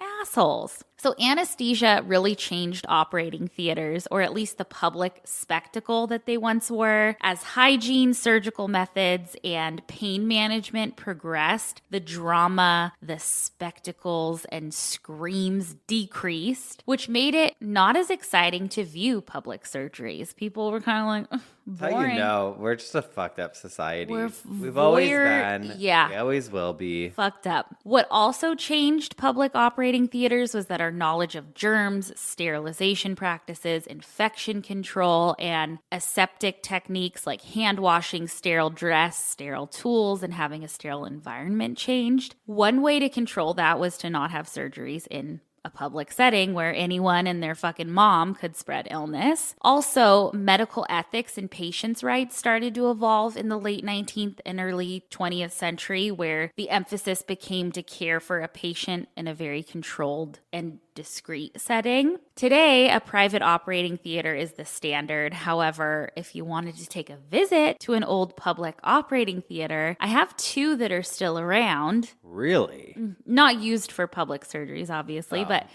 So anesthesia really changed operating theaters, or at least the public spectacle that they once were. As hygiene, surgical methods, and pain management progressed, the drama, the spectacles, and screams decreased, which made it not as exciting to view public surgeries. People were kind of like, boring. How you know? We're just a fucked up society. We've always been. Yeah. We always will be. Fucked up. What also changed public operating theaters was that our knowledge of germs, sterilization practices, infection control, and aseptic techniques like hand washing, sterile dress, sterile tools, and having a sterile environment changed. One way to control that was to not have surgeries in a public setting where anyone and their fucking mom could spread illness. Also, medical ethics and patients' rights started to evolve in the late 19th and early 20th century, where the emphasis became to care for a patient in a very controlled and discreet setting. Today, a private operating theater is the standard. However, if you wanted to take a visit to an old public operating theater, I have two that are still around. Really? Not used for public surgeries, obviously, but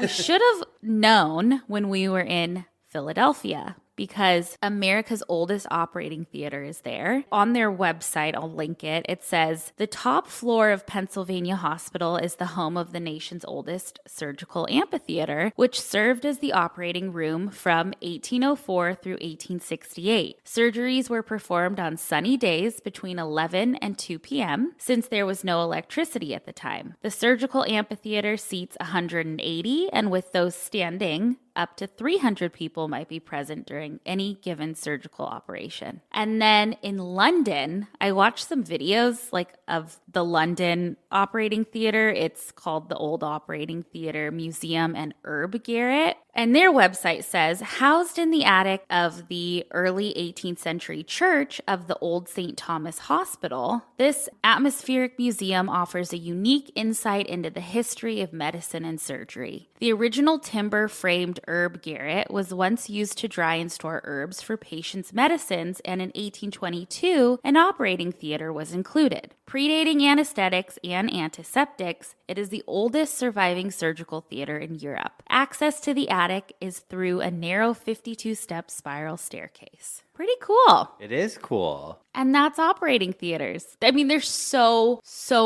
we should have known when we were in Philadelphia, because America's oldest operating theater is there. On their website, I'll link it, it says, "The top floor of Pennsylvania Hospital is the home of the nation's oldest surgical amphitheater, which served as the operating room from 1804 through 1868. Surgeries were performed on sunny days between 11 and 2 p.m. since there was no electricity at the time. The surgical amphitheater seats 180, and with those standing, up to 300 people might be present during any given surgical operation." And then in London, I watched some videos of the London operating theater. It's called the Old Operating Theater Museum and Herb Garret. And their website says, "Housed in the attic of the early 18th century church of the Old St. Thomas Hospital, this atmospheric museum offers a unique insight into the history of medicine and surgery. The original timber-framed herb garret was once used to dry and store herbs for patients' medicines, and in 1822, an operating theater was included. Predating anesthetics and antiseptics, it is the oldest surviving surgical theater in Europe. Access to the attic is through a narrow 52-step spiral staircase." Pretty cool. It is cool. And that's operating theaters. I mean, there's so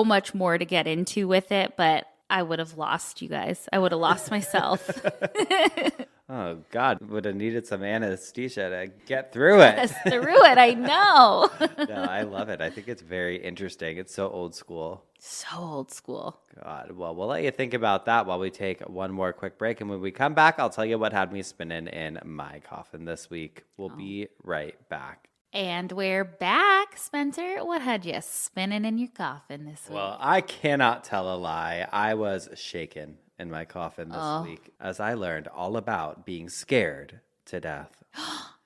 much more to get into with it, but I would have lost you guys. I would have lost myself. Oh, God, would have needed some anesthesia to get through it. Yes, through it, I know. No, I love it. I think it's very interesting. It's so old school. So old school. God, well, we'll let you think about that while we take one more quick break. And when we come back, I'll tell you what had me spinning in my coffin this week. We'll be right back. And we're back, Spencer. What had you spinning in your coffin this week? Well, I cannot tell a lie. I was shaken in my coffin this week as I learned all about being scared to death.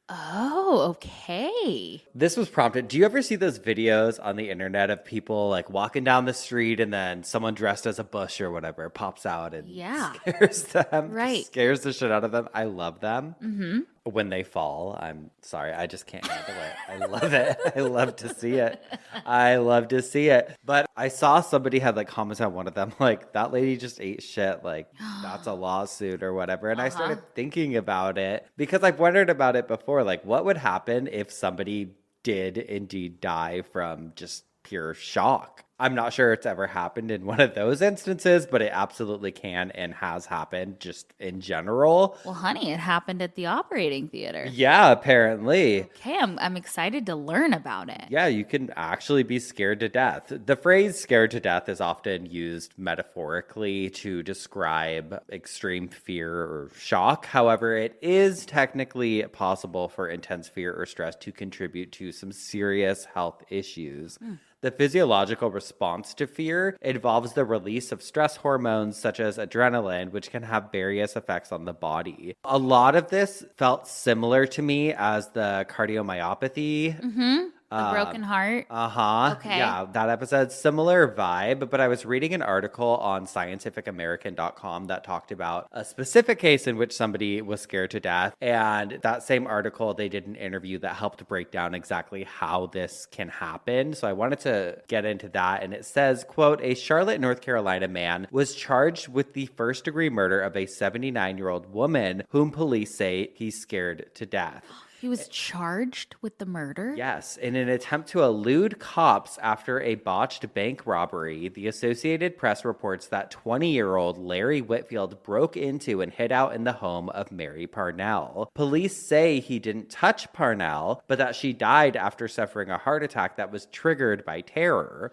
Oh, okay. This was prompted. Do you ever see those videos on the internet of people like walking down the street and then someone dressed as a bush or whatever pops out and scares them? Right. Scares the shit out of them. I love them. Mm-hmm. When they fall, I'm sorry. I just can't handle it. I love it. I love to see it. I love to see it. But I saw somebody had like comments on one of them, like, that lady just ate shit. Like, that's a lawsuit or whatever. And I started thinking about it because I've wondered about it before. Like, what would happen if somebody did indeed die from just pure shock? I'm not sure it's ever happened in one of those instances, but it absolutely can and has happened just in general. Well, honey, it happened at the operating theater. Yeah, apparently. Okay, I'm excited to learn about it. Yeah, you can actually be scared to death. The phrase scared to death is often used metaphorically to describe extreme fear or shock. However, it is technically possible for intense fear or stress to contribute to some serious health issues. The physiological response to fear involves the release of stress hormones such as adrenaline, which can have various effects on the body. A lot of this felt similar to me as the cardiomyopathy. The broken heart. Okay. Yeah, that episode, similar vibe. But I was reading an article on scientificamerican.com that talked about a specific case in which somebody was scared to death. And that same article, they did an interview that helped break down exactly how this can happen. So I wanted to get into that. And it says, quote, a Charlotte, North Carolina man was charged with the first-degree murder of a 79-year-old woman whom police say he scared to death. He was charged with the murder? Yes. In an attempt to elude cops after a botched bank robbery, the Associated Press reports that 20-year-old Larry Whitfield broke into and hid out in the home of Mary Parnell. Police say he didn't touch Parnell, but that she died after suffering a heart attack that was triggered by terror.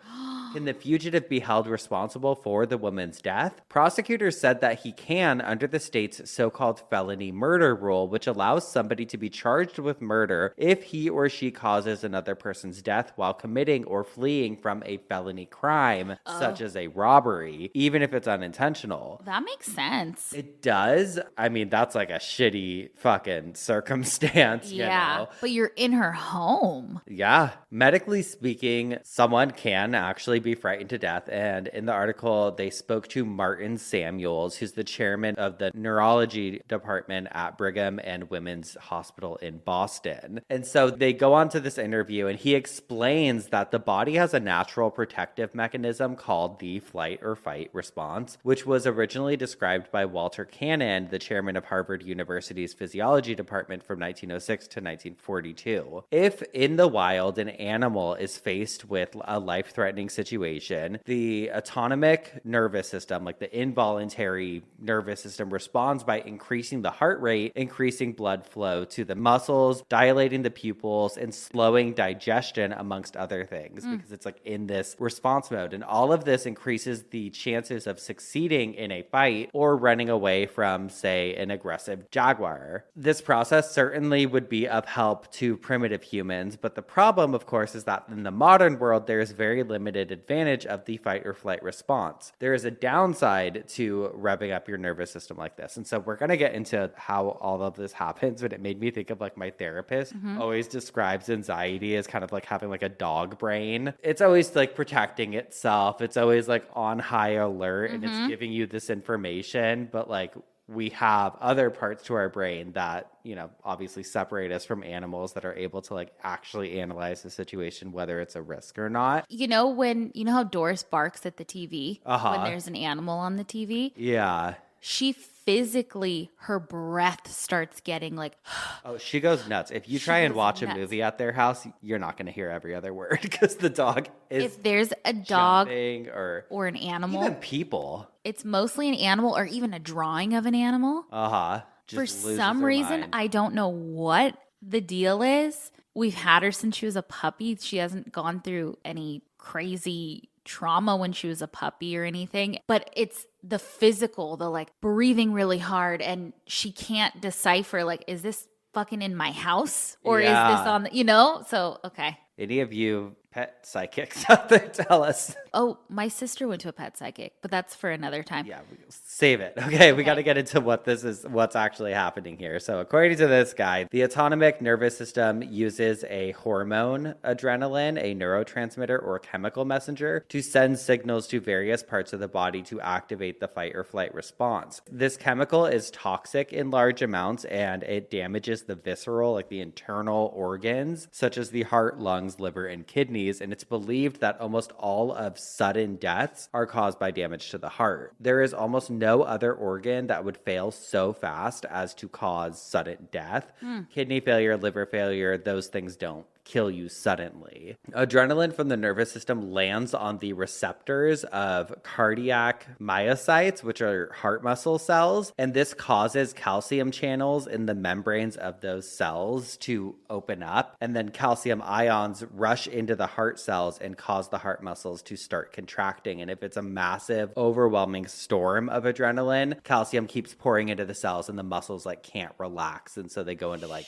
Can the fugitive be held responsible for the woman's death? Prosecutors said that he can under the state's so-called felony murder rule, which allows somebody to be charged with murder if he or she causes another person's death while committing or fleeing from a felony crime, such as a robbery, even if it's unintentional. That makes sense. It does. I mean, that's like a shitty fucking circumstance, you know? But you're in her home. Yeah. Medically speaking, someone can actually be frightened to death. And in the article, they spoke to Martin Samuels, who's the chairman of the neurology department at Brigham and Women's Hospital in Boston. And so they go on to this interview and he explains that the body has a natural protective mechanism called the flight or fight response, which was originally described by Walter Cannon, the chairman of Harvard University's physiology department from 1906 to 1942. If in the wild an animal is faced with a life-threatening situation, the autonomic nervous system, like the involuntary nervous system, responds by increasing the heart rate, increasing blood flow to the muscles, dilating the pupils, and slowing digestion, amongst other things, because it's like in this response mode. And all of this increases the chances of succeeding in a fight or running away from, say, an aggressive jaguar. This process certainly would be of help to primitive humans, but the problem, of course, is that in the modern world, there is very limited advantage of the fight or flight response. There is a downside to revving up your nervous system like this. And so we're going to get into how all of this happens, but it made me think of like my therapist always describes anxiety as kind of like having like a dog brain. It's always like protecting itself. It's always like on high alert and it's giving you this information, but like we have other parts to our brain that, you know, obviously separate us from animals that are able to like actually analyze the situation, whether it's a risk or not. You know, you know how Doris barks at the TV when there's an animal on the TV? Yeah. She physically her breath starts getting like Oh, she goes nuts. If you try and goes watch nuts. a movie at their house, you're not going to hear every other word because the dog is if there's a dog jumping or an animal, even people. it's mostly an animal or even a drawing of an animal. Uh-huh. For Just loses some their reason, mind. I don't know what the deal is. We've had her since she was a puppy. She hasn't gone through any crazy trauma when she was a puppy or anything, but it's the physical, the like breathing really hard, and she can't decipher like, is this fucking in my house or is this Yeah. on the, you know? So, okay. Any of you pet psychics out there, tell us. Oh, my sister went to a pet psychic, but that's for another time. Yeah, save it. Okay, we got to get into what's actually happening here. So, according to this guy, the autonomic nervous system uses a hormone, adrenaline, a neurotransmitter or chemical messenger, to send signals to various parts of the body to activate the fight or flight response. This chemical is toxic in large amounts and it damages the visceral, like the internal organs, such as the heart, lungs, liver, and kidneys. And it's believed that almost all of sudden deaths are caused by damage to the heart. There is almost no other organ that would fail so fast as to cause sudden death. Kidney failure, liver failure, those things don't kill you suddenly. Adrenaline from the nervous system lands on the receptors of cardiac myocytes, which are heart muscle cells, and this causes calcium channels in the membranes of those cells to open up, and then calcium ions rush into the heart cells and cause the heart muscles to start contracting. And if it's a massive, overwhelming storm of adrenaline, calcium keeps pouring into the cells and the muscles like can't relax, and so they go into like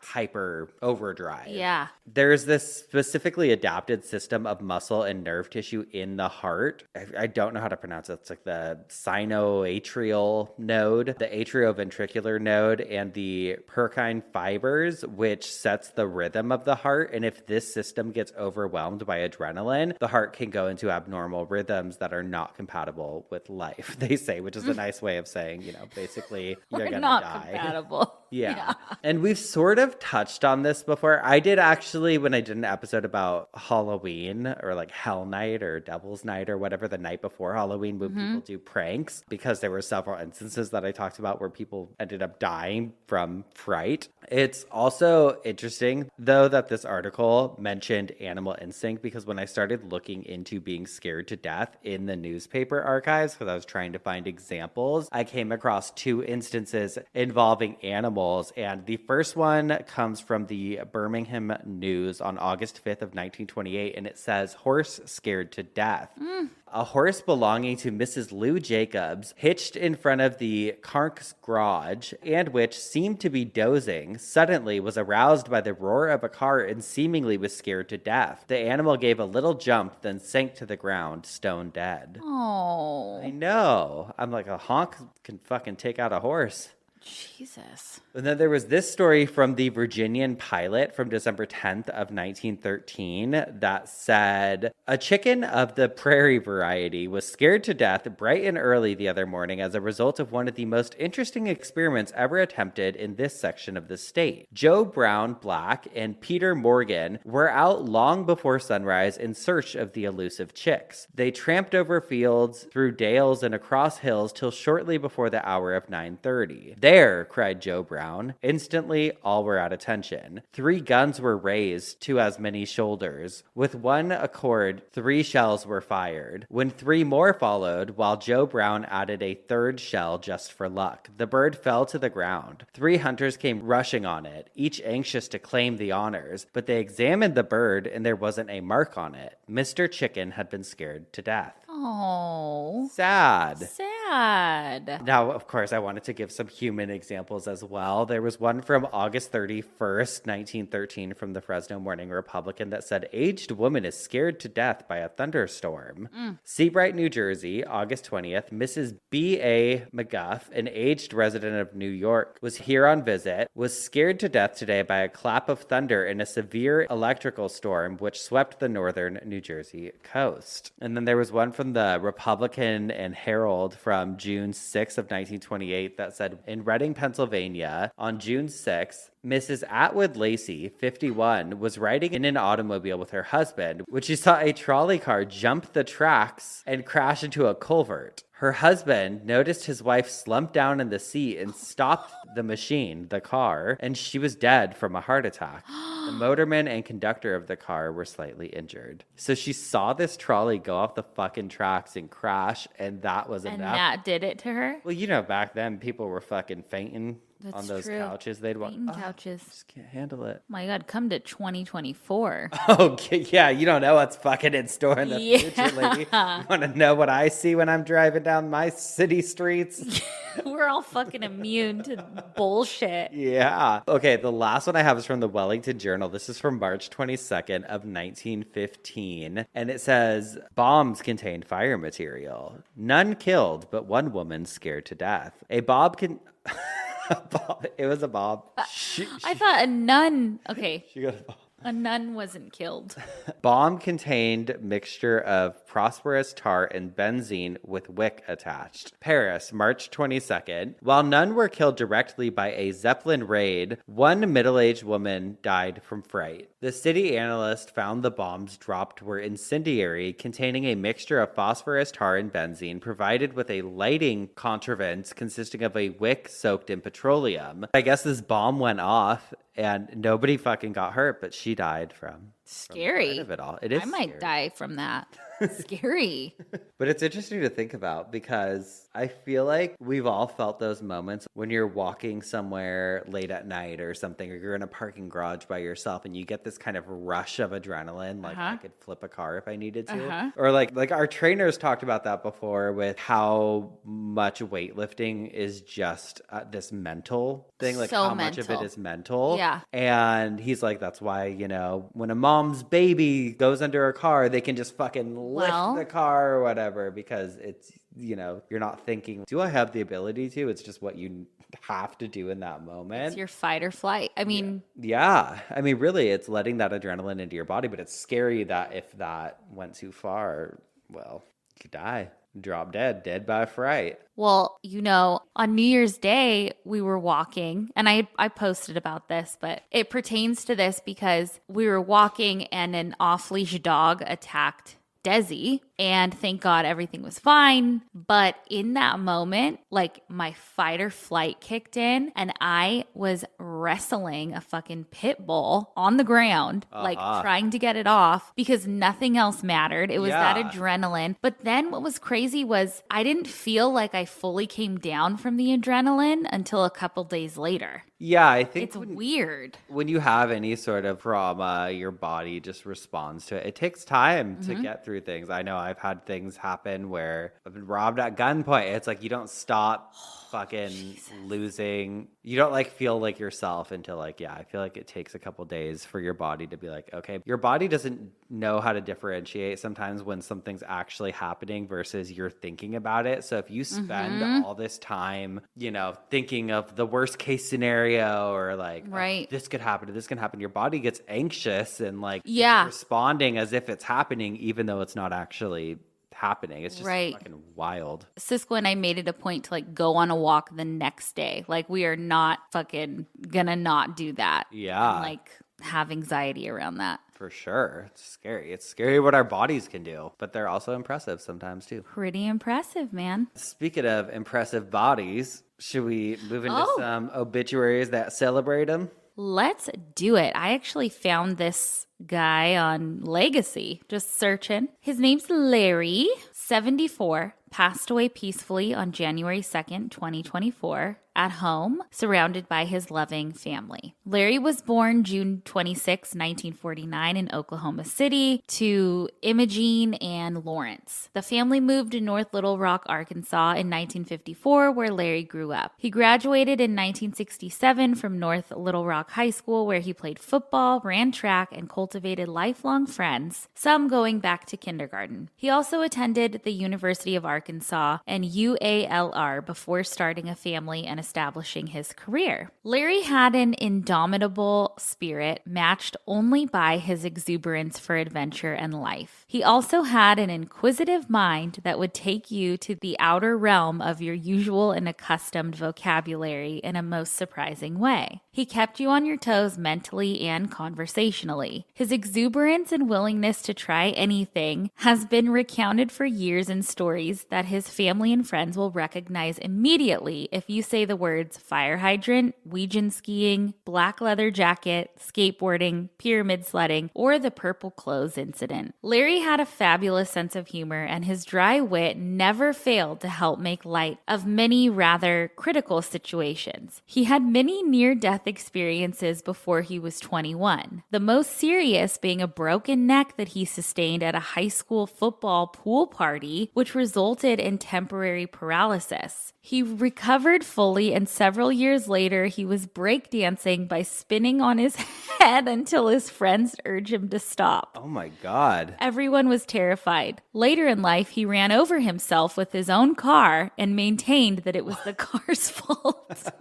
hyper overdrive. Yeah. There's this specifically adapted system of muscle and nerve tissue in the heart. I don't know how to pronounce it. It's like the sinoatrial node, the atrioventricular node, and the Purkinje fibers, which sets the rhythm of the heart. And if this system gets overwhelmed by adrenaline, the heart can go into abnormal rhythms that are not compatible with life, they say, which is a nice way of saying, you know, basically you're going to not die. compatible. Yeah. And we've sort of touched on this before. I did actually, when I did an episode about Halloween or like Hell Night or Devil's Night or whatever, the night before Halloween, when people do pranks, because there were several instances that I talked about where people ended up dying from fright. It's also interesting, though, that this article mentioned animal instinct, because when I started looking into being scared to death in the newspaper archives, because I was trying to find examples, I came across two instances involving animals. And the first one comes from the Birmingham News on August 5th of 1928, and it says, "Horse scared to death." A horse belonging to Mrs. Lou Jacobs, hitched in front of the Carnk's garage, and which seemed to be dozing, suddenly was aroused by the roar of a car and seemingly was scared to death. The animal gave a little jump, then sank to the ground, stone dead. Oh, I know. I'm like, a honk can fucking take out a horse. Jesus. And then there was this story from the Virginian Pilot from December 10th of 1913 that said, a chicken of the prairie variety was scared to death bright and early the other morning as a result of one of the most interesting experiments ever attempted in this section of the state. Joe Brown Black and Peter Morgan were out long before sunrise in search of the elusive chicks. They tramped over fields, through dales, and across hills till shortly before the hour of 9:30. "There!" cried Joe Brown. Instantly, all were at attention. 3 guns were raised to as many shoulders. With one accord, 3 shells were fired. When 3 more followed, while Joe Brown added a 3rd shell just for luck, the bird fell to the ground. 3 hunters came rushing on it, each anxious to claim the honors, but they examined the bird and there wasn't a mark on it. Mr. Chicken had been scared to death. Oh, Sad. sad. Now, of course, I wanted to give some human examples as well. There was one from August 31st, 1913 from the Fresno Morning Republican that said, aged woman is scared to death by a thunderstorm. Seabright, New Jersey, August 20th, Mrs. B.A. McGuff, an aged resident of New York, was here on visit, was scared to death today by a clap of thunder in a severe electrical storm which swept the northern New Jersey coast. And then there was one from from the Republican and Herald from June 6th of 1928 that said, in Reading, Pennsylvania, on June 6th, Mrs. Atwood Lacey, 51, was riding in an automobile with her husband when she saw a trolley car jump the tracks and crash into a culvert. Her husband noticed his wife slumped down in the seat and stopped the machine, the car, and she was dead from a heart attack. The motorman and conductor of the car were slightly injured. So she saw this trolley go off the fucking tracks and crash, and that was enough. And that did it to her? Well, you know, back then people were fucking fainting. That's on those true. couches. They'd want couches. Just can't handle it. My God, come to 2024. Okay, yeah, you don't know what's fucking in store in the future, lady. You want to know what I see when I'm driving down my city streets? We're all fucking immune to bullshit. Yeah. Okay, the last one I have is from the Wellington Journal. This is from March 22nd of 1915. And it says, bombs contained fire material. None killed, but one woman scared to death. A bob can... Bob. It was a bob. I thought a nun. Okay. She got a bob. A nun wasn't killed. Bomb contained mixture of phosphorus, tar, and benzene with wick attached. Paris, March 22nd. While none were killed directly by a Zeppelin raid, one middle-aged woman died from fright. The city analyst found the bombs dropped were incendiary, containing a mixture of phosphorus, tar, and benzene, provided with a lighting contrivance consisting of a wick soaked in petroleum. I guess this bomb went off and nobody fucking got hurt, but she died from Scary. of it all. It is I might scary. die from that. Scary. But it's interesting to think about because I feel like we've all felt those moments when you're walking somewhere late at night or something, or you're in a parking garage by yourself and you get this kind of rush of adrenaline, like I could flip a car if I needed to. Or like our trainers talked about that before with how much weightlifting is just this mental thing, like So how much of mental. it is mental. Yeah. And he's like, that's why, you know, when a mom's baby goes under a car, they can just fucking lift the car or whatever because it's, you know, you're not thinking, do I have the ability to? It's just what you have to do in that moment. It's your fight or flight. I mean, yeah. I mean, really, it's letting that adrenaline into your body, but it's scary that if that went too far, well, you could die. Drop dead by fright. well, you know, on New Year's Day, we were walking, and I posted about this, but it pertains to this because we were walking and an off-leash dog attacked Desi, and thank God everything was fine. But in that moment, like my fight or flight kicked in, and I was wrestling a fucking pit bull on the ground, like trying to get it off because nothing else mattered. It was that adrenaline. But then what was crazy was I didn't feel like I fully came down from the adrenaline until a couple days later. Yeah, I think It's weird. when you have any sort of trauma, your body just responds to it. It takes time to get through things. I know I've had things happen where I've been robbed at gunpoint. It's like you don't stop fucking losing. You don't like feel like yourself until like, yeah, I feel like it takes a couple days for your body to be like, okay, your body doesn't know how to differentiate sometimes when something's actually happening versus you're thinking about it. So if you spend all this time, you know, thinking of the worst case scenario or like, oh, this could happen, this can happen, your body gets anxious and like responding as if it's happening, even though it's not actually happening. It's just fucking wild. Cisco and I made it a point to like go on a walk the next day. Like we are not fucking gonna not do that. Yeah. And, like have anxiety around that. For sure. It's scary. It's scary what our bodies can do, but they're also impressive sometimes too. Pretty impressive, man. Speaking of impressive bodies, should we move into some obituaries that celebrate them? Let's do it. I actually found this guy on Legacy, just searching. His name's Larry, 74, passed away peacefully on January 2nd, 2024, at home, surrounded by his loving family. Larry was born June 26, 1949 in Oklahoma City to Imogene and Lawrence. The family moved to North Little Rock, Arkansas in 1954, where Larry grew up. He graduated in 1967 from North Little Rock High School, where he played football, ran track, and cultivated lifelong friends, some going back to kindergarten. He also attended the University of Arkansas and UALR before starting a family and began establishing his career. Larry had an indomitable spirit matched only by his exuberance for adventure and life. He also had an inquisitive mind that would take you to the outer realm of your usual and accustomed vocabulary in a most surprising way. He kept you on your toes mentally and conversationally. His exuberance and willingness to try anything has been recounted for years in stories that his family and friends will recognize immediately if you say the words fire hydrant, Ouija skiing, black leather jacket, skateboarding, pyramid sledding, or the purple clothes incident. Larry had a fabulous sense of humor, and his dry wit never failed to help make light of many rather critical situations. He had many near-death experiences before he was 21, the most serious being a broken neck that he sustained at a high school football pool party, which resulted in temporary paralysis. He recovered fully, and several years later, he was breakdancing by spinning on his head until his friends urged him to stop. Oh my God. Everyone was terrified. Later in life, he ran over himself with his own car and maintained that it was the car's fault.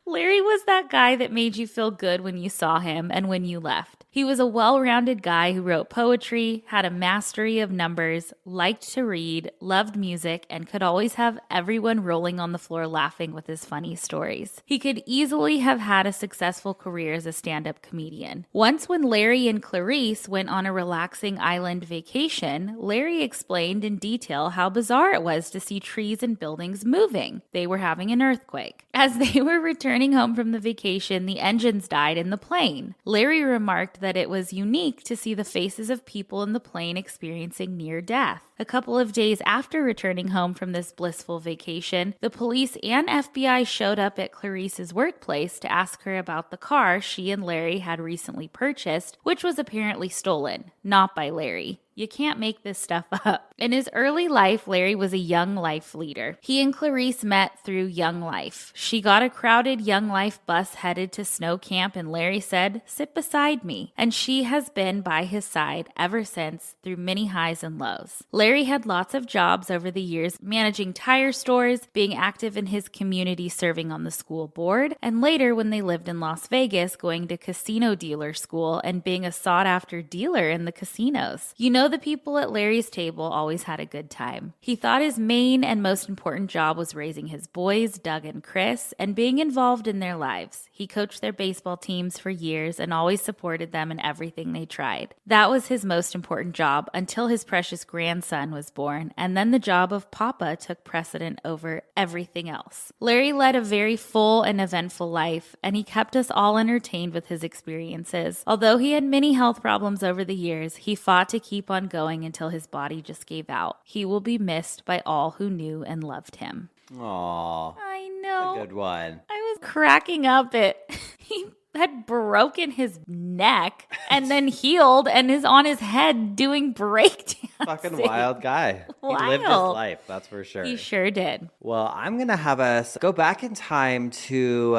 Larry was that guy that made you feel good when you saw him and when you left. He was a well-rounded guy who wrote poetry, had a mastery of numbers, liked to read, loved music, and could always have everyone rolling on the floor laughing with his funny stories. He could easily have had a successful career as a stand-up comedian. Once when Larry and Clarice went on a relaxing island vacation, Larry explained in detail how bizarre it was to see trees and buildings moving. They were having an earthquake. As they were returning home from the vacation, the engines died in the plane. Larry remarked that it was unique to see the faces of people in the plane experiencing near death. A couple of days after returning home from this blissful vacation, the police and FBI showed up at Clarice's workplace to ask her about the car she and Larry had recently purchased, which was apparently stolen, not by Larry. You can't make this stuff up. In his early life, Larry was a Young Life leader. He and Clarice met through Young Life. She got a crowded Young Life bus headed to snow camp, and Larry said, "Sit beside me." And she has been by his side ever since, through many highs and lows. Larry had lots of jobs over the years, managing tire stores, being active in his community, serving on the school board, and later when they lived in Las Vegas, going to casino dealer school and being a sought-after dealer in the casinos. You know, the people at Larry's table always had a good time. He thought his main and most important job was raising his boys, Doug and Chris, and being involved in their lives. He coached their baseball teams for years and always supported them in everything they tried. That was his most important job until his precious grandson was born, and then the job of Papa took precedent over everything else. Larry led a very full and eventful life, and he kept us all entertained with his experiences. Although he had many health problems over the years, he fought to keep on going until his body just gave out. He will be missed by all who knew and loved him. Aww. I know. That's a good one. I was cracking up at he had broken his neck and then healed and is on his head doing breakdancing. Fucking wild guy. Wild. He lived his life, that's for sure. He sure did. Well, I'm going to have us go back in time to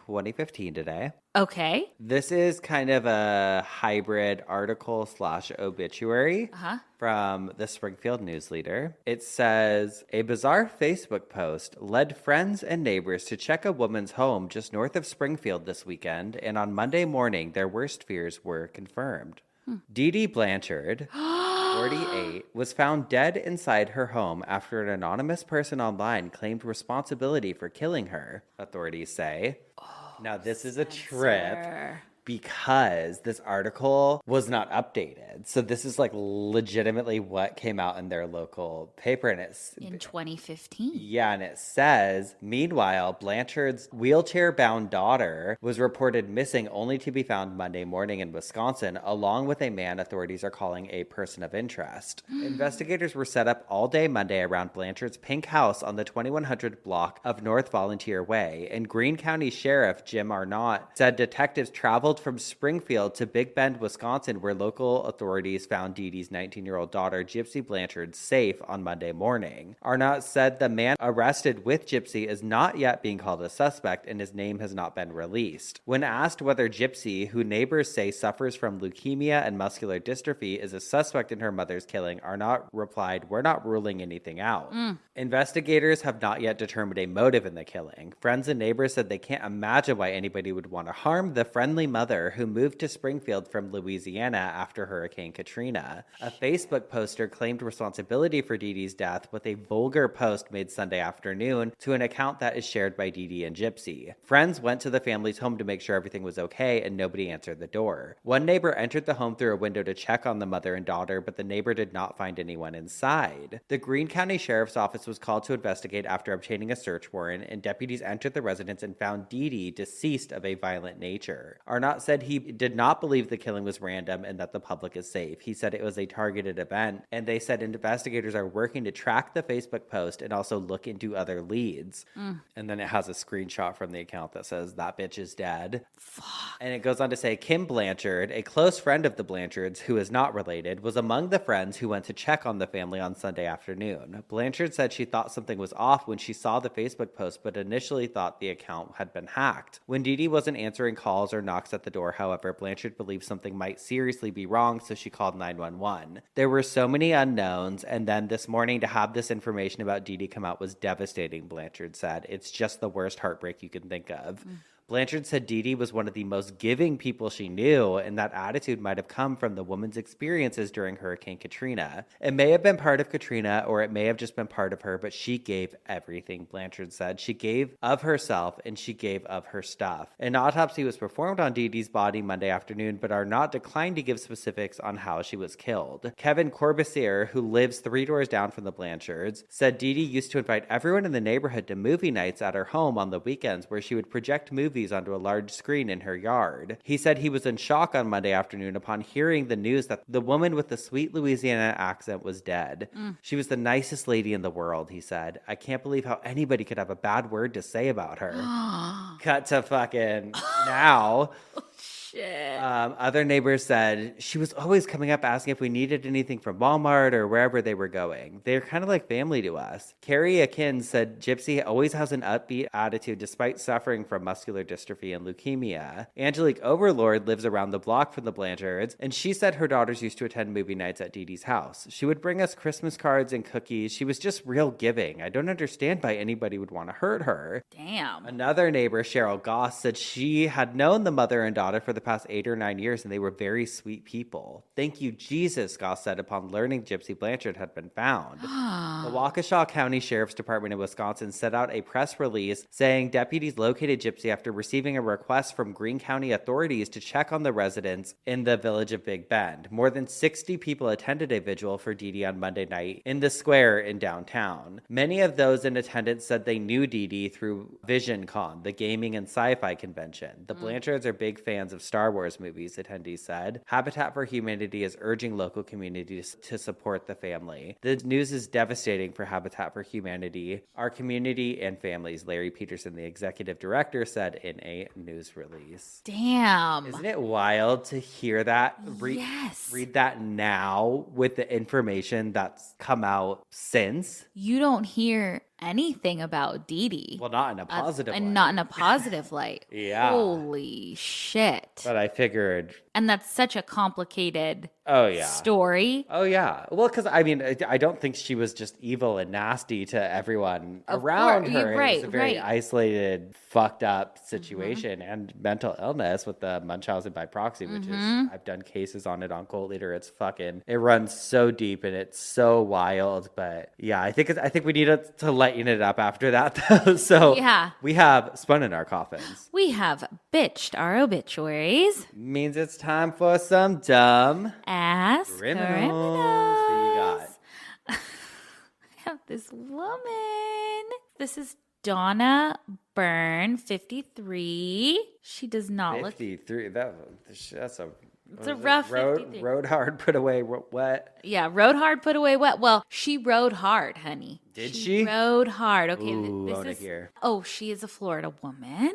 2015 today. Okay. This is kind of a hybrid article / obituary from the Springfield News Leader. It says, a bizarre Facebook post led friends and neighbors to check a woman's home just north of Springfield this weekend, and on Monday morning, their worst fears were confirmed. Dee Dee Blanchard, 48, was found dead inside her home after an anonymous person online claimed responsibility for killing her, authorities say. Now, this is a trip because this article was not updated. So this is like legitimately what came out in their local paper. And it's in 2015. Yeah, and it says, meanwhile, Blanchard's wheelchair-bound daughter was reported missing only to be found Monday morning in Wisconsin, along with a man authorities are calling a person of interest. Investigators were set up all day Monday around Blanchard's pink house on the 2100 block of North Volunteer Way, and Greene County Sheriff Jim Arnott said detectives traveled traveled from Springfield to Big Bend, Wisconsin, where local authorities found Dee Dee's 19-year-old daughter, Gypsy Blanchard, safe on Monday morning. Arnott said the man arrested with Gypsy is not yet being called a suspect and his name has not been released. When asked whether Gypsy, who neighbors say suffers from leukemia and muscular dystrophy, is a suspect in her mother's killing, Arnott replied, "We're not ruling anything out." Investigators have not yet determined a motive in the killing. Friends and neighbors said they can't imagine why anybody would want to harm the friendly mother who moved to Springfield from Louisiana after Hurricane Katrina. A Facebook poster claimed responsibility for Dee Dee's death with a vulgar post made Sunday afternoon to an account that is shared by Dee Dee and Gypsy. Friends went to the family's home to make sure everything was okay, and nobody answered the door. One neighbor entered the home through a window to check on the mother and daughter, but the neighbor did not find anyone inside. The Greene County Sheriff's Office was called to investigate after obtaining a search warrant, and deputies entered the residence and found Dee Dee deceased of a violent nature. Arnott said he did not believe the killing was random and that the public is safe. He said it was a targeted event, and they said investigators are working to track the Facebook post and also look into other leads. And then it has a screenshot from the account that says, "That bitch is dead." Fuck. And it goes on to say, Kim Blanchard, a close friend of the Blanchards who is not related, was among the friends who went to check on the family on Sunday afternoon. Blanchard said she thought something was off when she saw the Facebook post, but initially thought the account had been hacked. When Dee Dee wasn't answering calls or knocks at the door, however, Blanchard believed something might seriously be wrong, so she called 911. There were so many unknowns, and then this morning to have this information about Dee Dee come out was devastating, Blanchard said. It's just the worst heartbreak you can think of. Blanchard said Dee Dee was one of the most giving people she knew, and that attitude might have come from the woman's experiences during Hurricane Katrina. It may have been part of Katrina, or it may have just been part of her, but she gave everything, Blanchard said. She gave of herself, and she gave of her stuff. An autopsy was performed on Dee Dee's body Monday afternoon, but Arnott declined to give specifics on how she was killed. Kevin Corbusier, who lives 3 doors down from the Blanchards, said Dee Dee used to invite everyone in the neighborhood to movie nights at her home on the weekends, where she would project movies onto a large screen in her yard. He said he was in shock on Monday afternoon upon hearing the news that the woman with the sweet Louisiana accent was dead. She was the nicest lady in the world, he said. I can't believe how anybody could have a bad word to say about her. Cut to fucking now. Other neighbors said she was always coming up asking if we needed anything from Walmart or wherever they were going. They're kind of like family to us. Carrie Akin said Gypsy always has an upbeat attitude despite suffering from muscular dystrophy and leukemia. Angelique Overlord lives around the block from the Blanchards, and she said her daughters used to attend movie nights at Dee Dee's house. She would bring us Christmas cards and cookies. She was just real giving. I don't understand why anybody would want to hurt her. Damn. Another neighbor, Cheryl Goss, said she had known the mother and daughter for the past 8 or 9 years, and they were very sweet people. Thank you, Jesus, Goss said upon learning Gypsy Blanchard had been found. The Waukesha County Sheriff's Department in Wisconsin set out a press release saying deputies located Gypsy after receiving a request from Greene County authorities to check on the residents in the village of Big Bend. More than 60 people attended a vigil for Dee Dee on Monday night in the square in downtown. Many of those in attendance said they knew Dee Dee through VisionCon, the gaming and sci-fi convention. The Blanchards are big fans of Star Wars movies, attendees said. Habitat for Humanity is urging local communities to support the family. The news is devastating for Habitat for Humanity, our community, and families, Larry Peterson, the executive director, said in a news release. Damn. Isn't it wild to hear that? Yes. Read that now with the information that's come out since. You don't hear anything about Dee Dee. Well, not in a positive light. And not in a positive light. Yeah. Holy shit. But I figured. And that's such a complicated yeah. story. Oh, yeah. Well, because, I mean, I don't think she was just evil and nasty to everyone around her. Right, it was a very isolated, fucked up situation and mental illness with the Munchausen by proxy, which is, I've done cases on it on Cult Leader. It's fucking, it runs so deep and it's so wild. But yeah, I think we need to lighten it up after that, though. So yeah. We have spun in our coffins. We have bitched our obituaries. Means it's time for some dumb ass criminals. Who you got? I have this woman. This is Donna Byrne, 53. She does not 53. That's a It's a rough 53. Rode hard, put away wet. Yeah, rode hard, put away wet. Well, she rode hard, honey. Did she? Rode hard. Okay, Ooh, this I wanna is. hear. Oh, she is a Florida woman.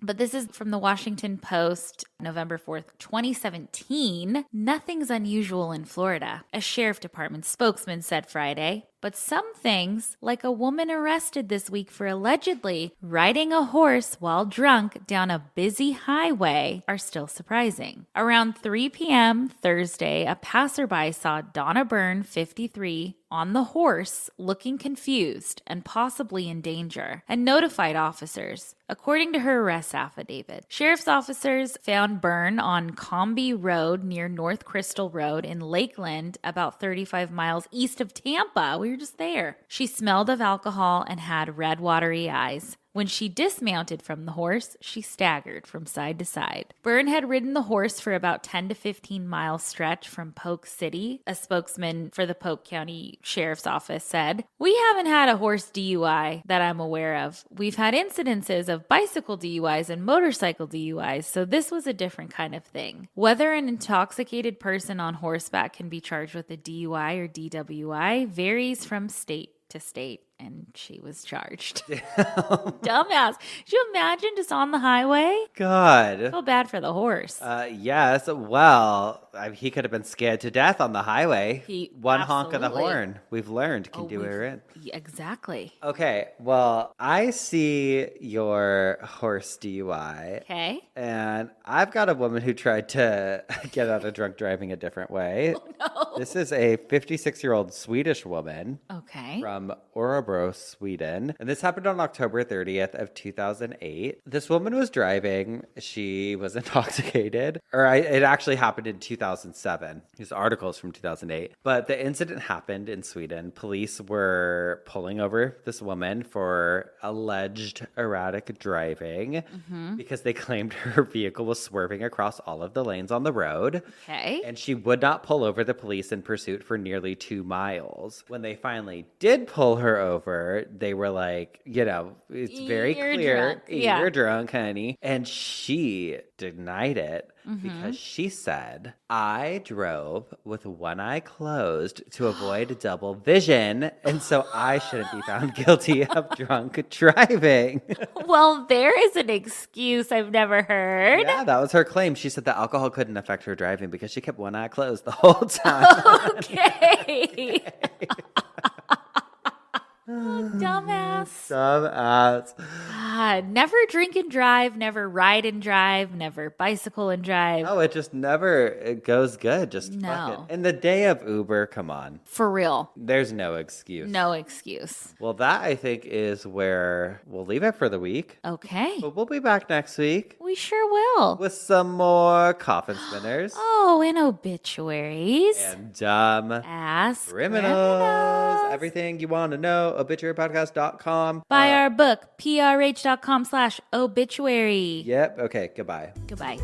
But this is from the Washington Post, November 4th, 2017. Nothing's unusual in Florida, a sheriff department spokesman said Friday. But some things, like a woman arrested this week for allegedly riding a horse while drunk down a busy highway, are still surprising. Around 3 p.m. Thursday, a passerby saw Donna Byrne, 53, on the horse, looking confused and possibly in danger, and notified officers. According to her arrest affidavit, sheriff's officers found Byrne on Comby Road near North Crystal Road in Lakeland, about 35 miles east of Tampa. We were just there. She smelled of alcohol and had red, watery eyes. When she dismounted from the horse, she staggered from side to side. Byrne had ridden the horse for about 10 to 15 mile stretch from Polk City. A spokesman for the Polk County Sheriff's Office said, "We haven't had a horse DUI that I'm aware of. We've had incidences of bicycle DUIs and motorcycle DUIs, so this was a different kind of thing. Whether an intoxicated person on horseback can be charged with a DUI or DWI varies from state to state." And she was charged. Dumbass. Could you imagine just on the highway? God. I feel bad for the horse. Yes. Well, he could have been scared to death on the highway. One honk of the horn. We've learned can do her in. Exactly. Okay. Well, I see your horse DUI. Okay. And I've got a woman who tried to get out of drunk driving a different way. Oh, no. This is a 56-year-old Swedish woman. Okay. From Örebro, Sweden. And this happened on October 30th of 2008. This woman was driving. She was intoxicated. It actually happened in 2007. These articles from 2008. But the incident happened in Sweden. Police were pulling over this woman for alleged erratic driving because they claimed her vehicle was swerving across all of the lanes on the road. Okay. And she would not pull over the police in pursuit for nearly 2 miles. When they finally did pull her over, they were like, it's very clear. You're drunk, honey. And she denied it because she said, "I drove with one eye closed to avoid double vision, and so I shouldn't be found guilty of drunk driving." Well, there is an excuse I've never heard. Yeah, that was her claim. She said that alcohol couldn't affect her driving because she kept one eye closed the whole time. Okay. Oh, dumbass. God, never drink and drive, never ride and drive, never bicycle and drive. Oh, it goes good. Just No. fuck it. In the day of Uber, come on. For real. There's no excuse. No excuse. Well, that I think is where we'll leave it for the week. Okay. But we'll be back next week We sure will. with some more coffin spinners Oh, and obituaries. and dumb Ask criminals. Everything you want to know, obituarypodcast.com. Buy our book, prh.com/obituary. Yep. Okay. Goodbye. Goodbye.